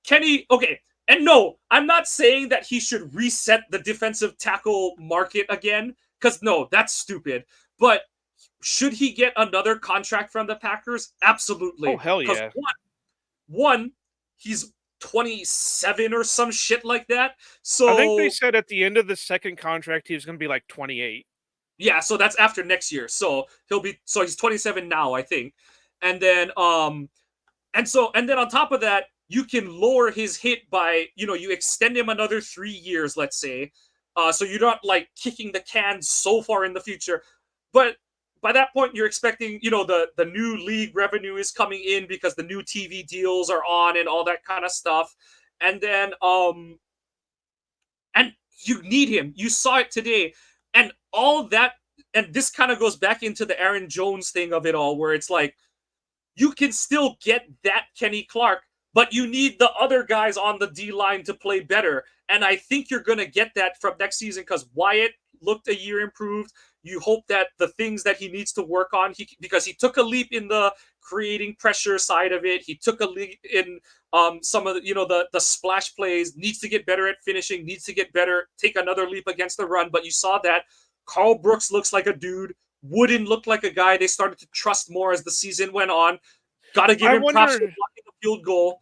Kenny. Okay, and no, I'm not saying that he should reset the defensive tackle market again, because no, that's stupid. But should he get another contract from the Packers? Oh Absolutely. hell Because yeah. one, he's 27 or some shit like that. I think they So said at the end of the second contract he was going to be like 28. yeah, so that's after next year. So he's 27 now, I think. And then and then on top of that, you can lower his hit by, you extend him another 3 years, let's say. So you're not like kicking the can so far in the future. But by that point, you're expecting, the new league revenue is coming in because the new TV deals are on and all that kind of stuff. And then and you need him. You saw it today. And all that, and this kind of goes back into the Aaron Jones thing of it all, where it's like, you can still get that Kenny Clark, but you need the other guys on the D line to play better. And I think you're going to get that from next season because Wyatt looked a year improved. You hope that the things that he needs to work on, because he took a leap in the creating pressure side of it. He took a leap in some of the, the splash plays, needs to get better at finishing, needs to get better, take another leap against the run. But you saw that Carl Brooks looks like a dude. Wooden looked like a guy they started to trust more as the season went on. Got to give I him props for wonder blocking the field goal.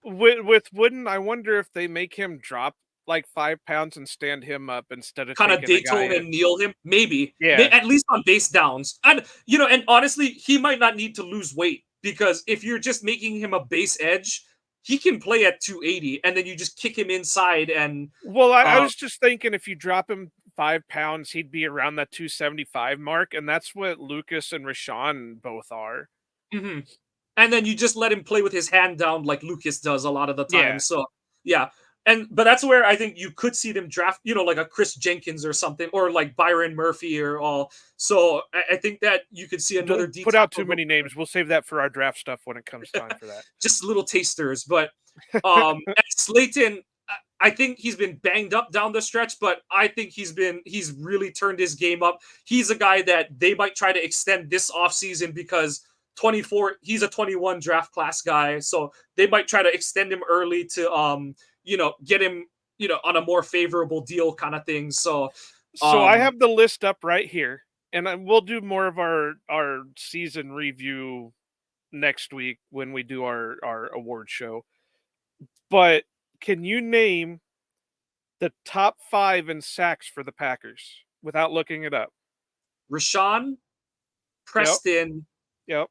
with Wooden, I wonder if they make him drop like 5 pounds and stand him up instead of Kind of taking the guy Daytona in. and kneel him, maybe. Yeah. At least on base downs. And and honestly, he might not need to lose weight because if you're just making him a base edge, he can play at 280, and then you just kick him inside and Well, I uh was just thinking if you drop him 5 pounds, he'd be around that 275 mark, and that's what Lucas and Rashawn both are. mhm. And then you just let him play with his hand down like Lucas does a lot of the time. Yeah. So yeah, but that's where I think you could see them draft, like a Chris Jenkins or something, or like Byron Murphy or all. So I think that you could see another Don't D put out too tackle go many names. We'll save that for our draft stuff when it comes time for that. just little tasters. But and Slayton, I think he's been banged up down the stretch, but I think he's really turned his game up. He's a guy that they might try to extend this offseason because 24, he's a 21 draft class guy, so they might try to extend him early to get him on a more favorable deal kind of thing. So So I have the list up right here, and we'll do more of our season review next week when we do our award show. But can you name the top 5 in sacks for the Packers without looking it up? Rashawn, Yep, Preston, yep,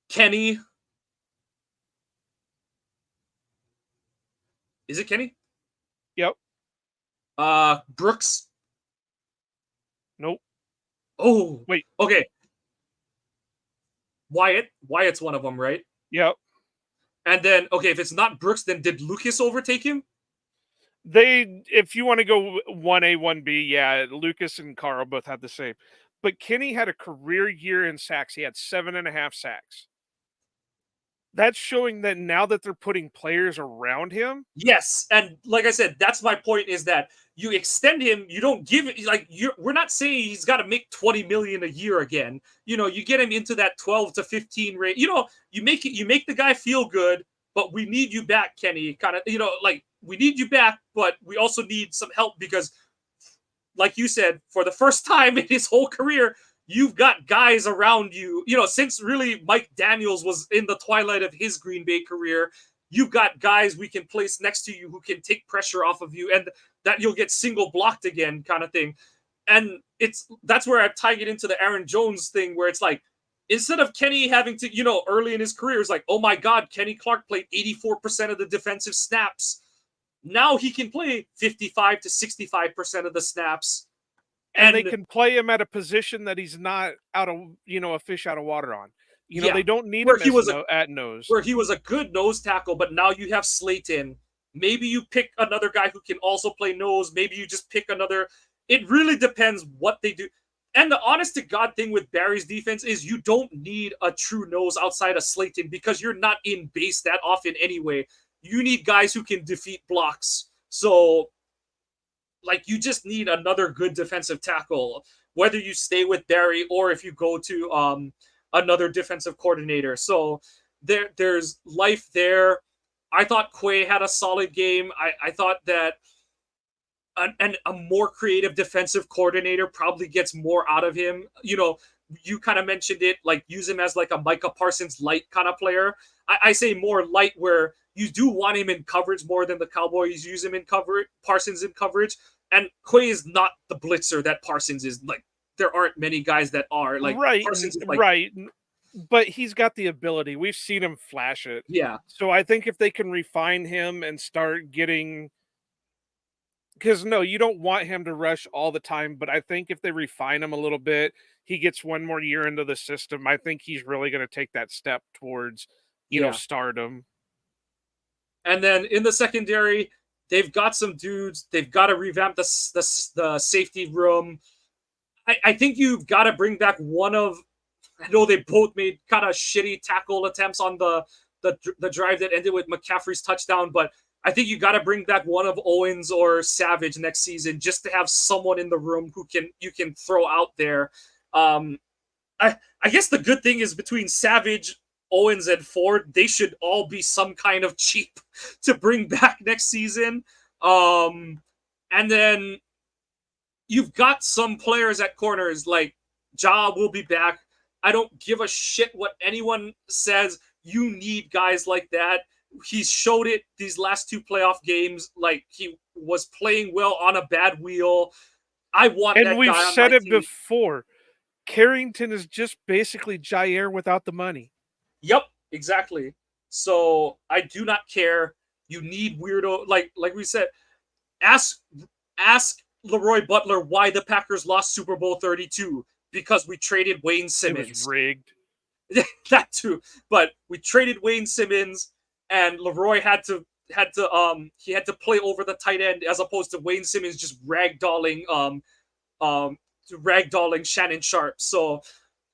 Kenny, is it Kenny? yep. Brooks. Nope. Oh, Wait. okay. Wyatt's one of them, right? Yep. And then, okay, if it's not Brooks, then did Lucas overtake him? If you want to go 1A, 1B, yeah, Lucas and Carl both had the same. But Kenny had a career year in sacks. He had 7.5 sacks. That's showing that now that they're putting players around him. Yes, and like I said, that's my point. Is that you extend him? You don't give it like we're not saying he's got to make 20 million a year again. You get him into that 12 to 15 rate. You make the guy feel good, but we need you back, Kenny. Kind of, like we need you back, but we also need some help because, like you said, for the first time in his whole career, you've got guys around you. Since really Mike Daniels was in the twilight of his Green Bay career, you've got guys we can place next to you who can take pressure off of you, and that you'll get single blocked again, kind of thing. And that's where I'm tying it into the Aaron Jones thing, where it's like, instead of Kenny having to, early in his career, it's like, oh my God, Kenny Clark played 84% of the defensive snaps. Now he can play 55 to 65% of the snaps. And they And can play him at a position that he's not out of, a fish out of water on. yeah, They don't need where him he as was a at nose. where he was a good nose tackle, but now you have Slayton. Maybe you pick another guy who can also play nose. Maybe you just pick another. It really depends what they do. And the honest to God thing with Barry's defense is you don't need a true nose outside of Slayton because you're not in base that often anyway. You need guys who can defeat blocks. So, like, you just need another good defensive tackle, whether you stay with Barry or if you go to another defensive coordinator. So there's life there. I thought Quay had a solid game. I thought that a more creative defensive coordinator probably gets more out of him. You kind of mentioned it, like use him as like a Micah Parsons light kind of player. I say more light where you do want him in coverage more than the Cowboys use him in coverage, Parsons in coverage. And Quay is not the blitzer that Parsons is. Like, there aren't many guys that are. Like, Right, Parsons is like, right. But he's got the ability. We've seen him flash it. yeah, So I think if they can refine him and start getting, because no, you don't want him to rush all the time, but I think if they refine him a little bit, he gets one more year into the system. I think he's really going to take that step towards, yeah. stardom. And then in the secondary, they've got some dudes. They've got to revamp the safety room. I think you've got to bring back one of. I know they both made kind of shitty tackle attempts on the drive that ended with McCaffrey's touchdown, but I think you got to bring back one of Owens or Savage next season just to have someone in the room who you can throw out there. Um, I guess the good thing is between Savage, Owens, and Ford, they should all be some kind of cheap to bring back next season. And then you've got some players at corners like Ja will be back. I don't give a shit what anyone says. You need guys like that. He's showed it these last two playoff games. Like, he was playing well on a bad wheel. I want And that we've guy on my said it team. before. Carrington is just basically Jair without the money. Yep, exactly. So I do not care. You need weirdo, like we said. Ask ask Leroy Butler why the Packers lost Super Bowl 32 because we traded Wayne It was Simmons. rigged. That too, but we traded Wayne Simmons, and Leroy he had to play over the tight end as opposed to Wayne Simmons just um ragdolling Shannon Sharp. So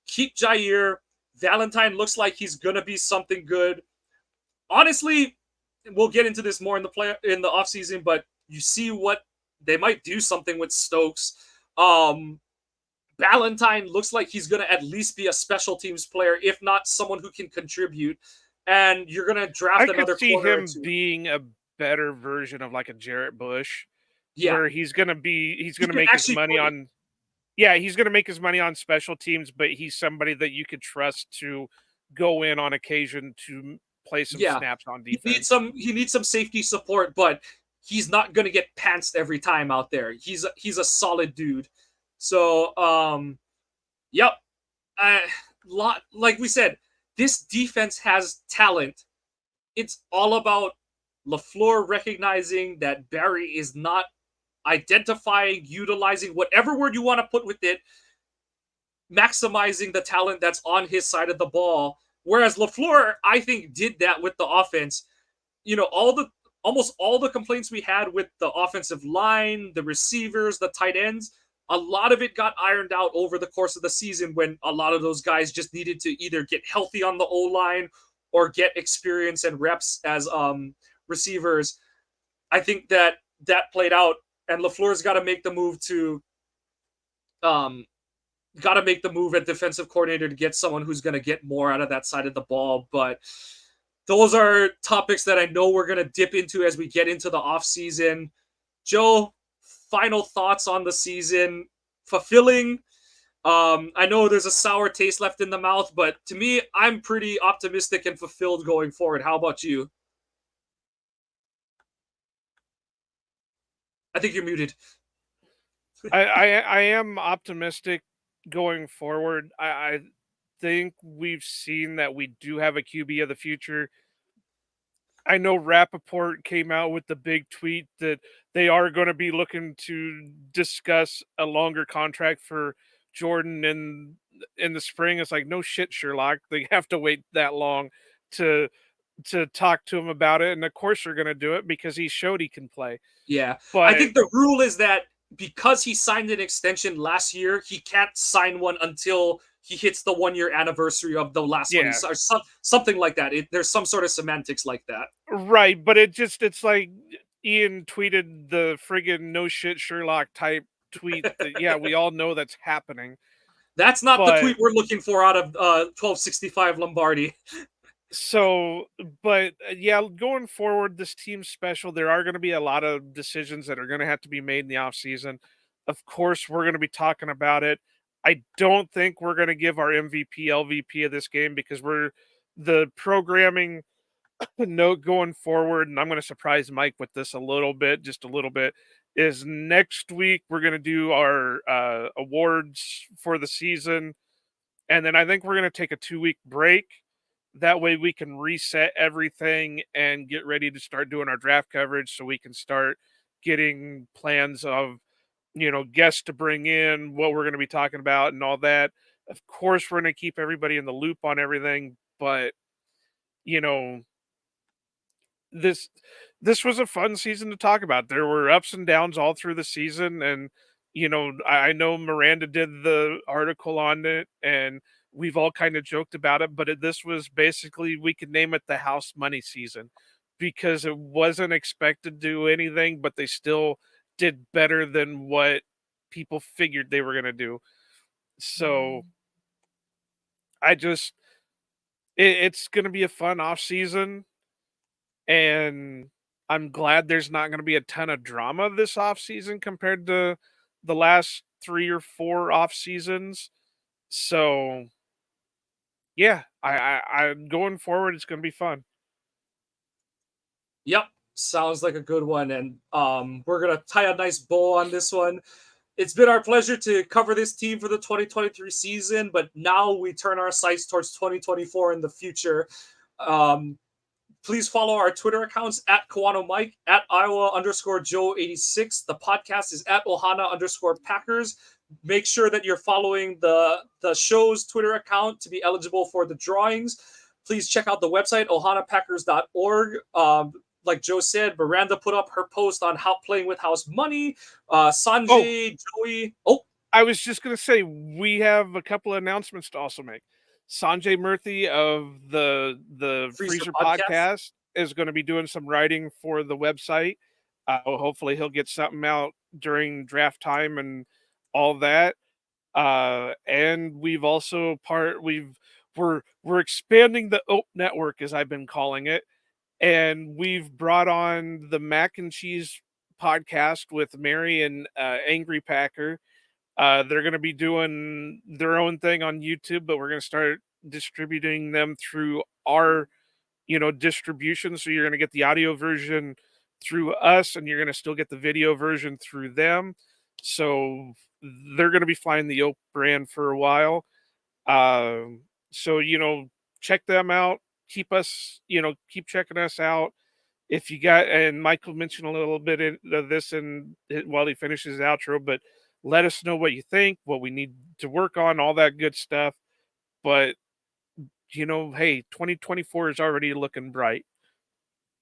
keep Jair. Valentine looks like he's gonna be something good. Honestly, we'll get into this more in the offseason, but you see what they might do something with Stokes. Valentine looks like he's gonna at least be a special teams player, if not someone who can contribute. And you're gonna I draft could another see corner or him two. being a better version of like a Jarrett Bush, Yeah, where he's he gonna can make his actually money play. on, yeah, he's gonna make his money on special teams, but he's somebody that you could trust to go in on occasion to play some Yeah, snaps on he needs defense. some safety support, but he's not gonna get pantsed every time out there. He's a solid dude. So yep. Like we said, this defense has talent. It's all about LaFleur recognizing that Barry is not identifying, utilizing, whatever word you want to put with it, maximizing the talent that's on his side of the ball. Whereas LaFleur, I think, did that with the offense. Almost all the complaints we had with the offensive line, the receivers, the tight ends, a lot of it got ironed out over the course of the season when a lot of those guys just needed to either get healthy on the O line or get experience and reps as receivers. I think that played out, and LaFleur's um, got to make the move at defensive coordinator to get someone who's going to get more out of that side of the ball. But those are topics that I know we're going to dip into as we get into the offseason. Joe, final thoughts on the season? Fulfilling? I know there's a sour taste left in the mouth, but to me, I'm pretty optimistic and fulfilled going forward. How about you? I think you're muted. I am optimistic going forward. I think we've seen that we do have a QB of the future. I know Rappaport came out with the big tweet that they are going to be looking to discuss a longer contract for Jordan in the spring. It's like no shit, Sherlock. They have to wait that long to talk to him about it, and of course they're going to do it because he showed he can play. Yeah. I But think the rule is that because he signed an extension last year, he can't sign one until he hits the 1 year anniversary of the last one he yeah, signed, or something like that. There's some sort of semantics like that. right. But it's like Ian tweeted the friggin' no shit Sherlock type tweet that yeah, we all know that's happening. That's not the But tweet we're looking for out of 1265 Lombardi. so but yeah, going forward, this team's special. There are going to be a lot of decisions that are going to have to be made in the off season. Of course, we're going to be talking about it. I don't think we're going to give our MVP LVP of this game because we're the programming note going forward, and I'm going to surprise Mike with this a little bit, just a little bit, is next week we're going to do our awards for the season, and then I think we're going to take a 2 week break. That way we can reset everything and get ready to start doing our draft coverage so we can start getting plans of, guests to bring in, what we're going to be talking about, and all that. Of course, we're going to keep everybody in the loop on everything, but, you know, this this was a fun season to talk about. There were ups and downs all through the season, and I know Miranda did the article on it, and we've all kind of joked about it. But this was basically we could name it the house money season because it wasn't expected to do anything, but they still did better than what people figured they were going to do. So I just it's going to be a fun off season. And I'm glad there's not gonna be a ton of drama this off season compared to the last 3 or 4 off seasons. So, yeah, I going forward, it's gonna be fun. Yep, sounds like a good one. And we're gonna tie a nice bow on this one. It's been our pleasure to cover this team for the 2023 season, but now we turn our sights towards 2024 in the future. Um, Please follow our Twitter accounts at Kawano Mike, at Iowa underscore Joe 86. The podcast is at Ohana underscore Packers. Make sure that you're following the show's Twitter account to be eligible for the drawings. Please check out the website, ohanapackers.org. Like Joe said, Miranda put up her post on how playing with house money. Oh, Sanjay, Joey. Oh, I was just gonna say, we have a couple of announcements to also make. Sanjay Murthy of the Freezer Freezer podcast. Podcast is gonna be doing some writing for the website. Hopefully he'll get something out during draft time and all that. And we've also we're expanding the Oat Network, as I've been calling it, and we've brought on the Mac and Cheese podcast with Mary and Angry Packer. They're going to be doing their own thing on YouTube, but we're going to start distributing them through our distribution. So you're going to get the audio version through us, and you're going to still get the video version through them. So they're going to be flying the Oak brand for a while. So check them out. Keep checking us out. If you got, and Michael mentioned a little bit of this while he finishes his outro, but let us know what you think, what we need to work on, all that good stuff. But hey, 2024 is already looking bright.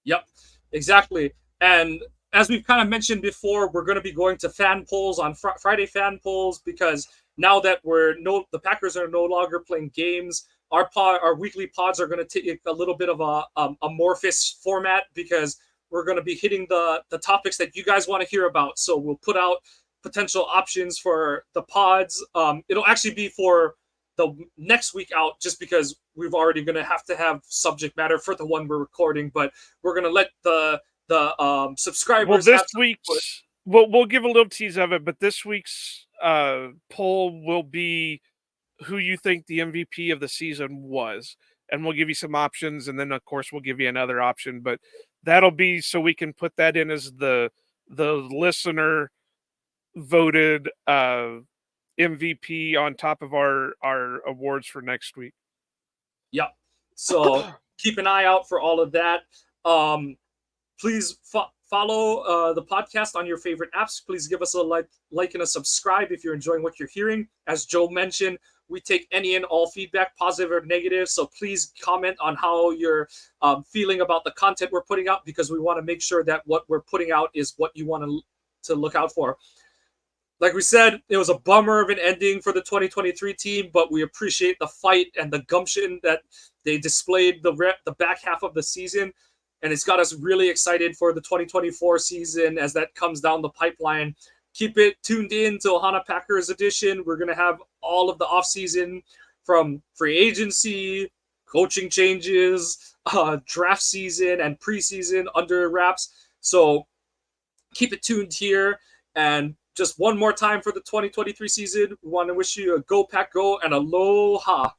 Yep, exactly. And as we've kind of mentioned before, we're going to be going to fan polls on Friday fan polls because now that the Packers are no longer playing games, our weekly pods are going to take a little bit of a amorphous format because we're going to be hitting the topics that you guys want to hear about. So we'll put out potential options for the pods. It'll actually be for the next week out just because we've already going to have subject matter for the one we're recording, but we're going to let the Well, subscribers this have some input. week's we'll give a little tease of it, but this week's poll will be who you think the MVP of the season was, and we'll give you some options, and then of course we'll give you another option, but that'll be so we can put that in as the listener voted MVP on top of our awards for next week. Yep. So keep an eye out for all of that. Please follow the podcast on your favorite apps. Please give us a like and a subscribe if you're enjoying what you're hearing. As Joe mentioned, we take any and all feedback, positive or negative. So please comment on how you're feeling about the content we're putting out, because we want to make sure that what we're putting out is what you want to look out for. Like we said, it was a bummer of an ending for the 2023 team, but we appreciate the fight and the gumption that they displayed the back half of the season, and it's got us really excited for the 2024 season as that comes down the pipeline. Keep it tuned in to Ohana Packers edition. We're gonna have all of the offseason, from free agency, coaching changes, draft season, and preseason under wraps. So keep it tuned here. And just one more time for the 2023 season, we want to wish you a go pack go and aloha.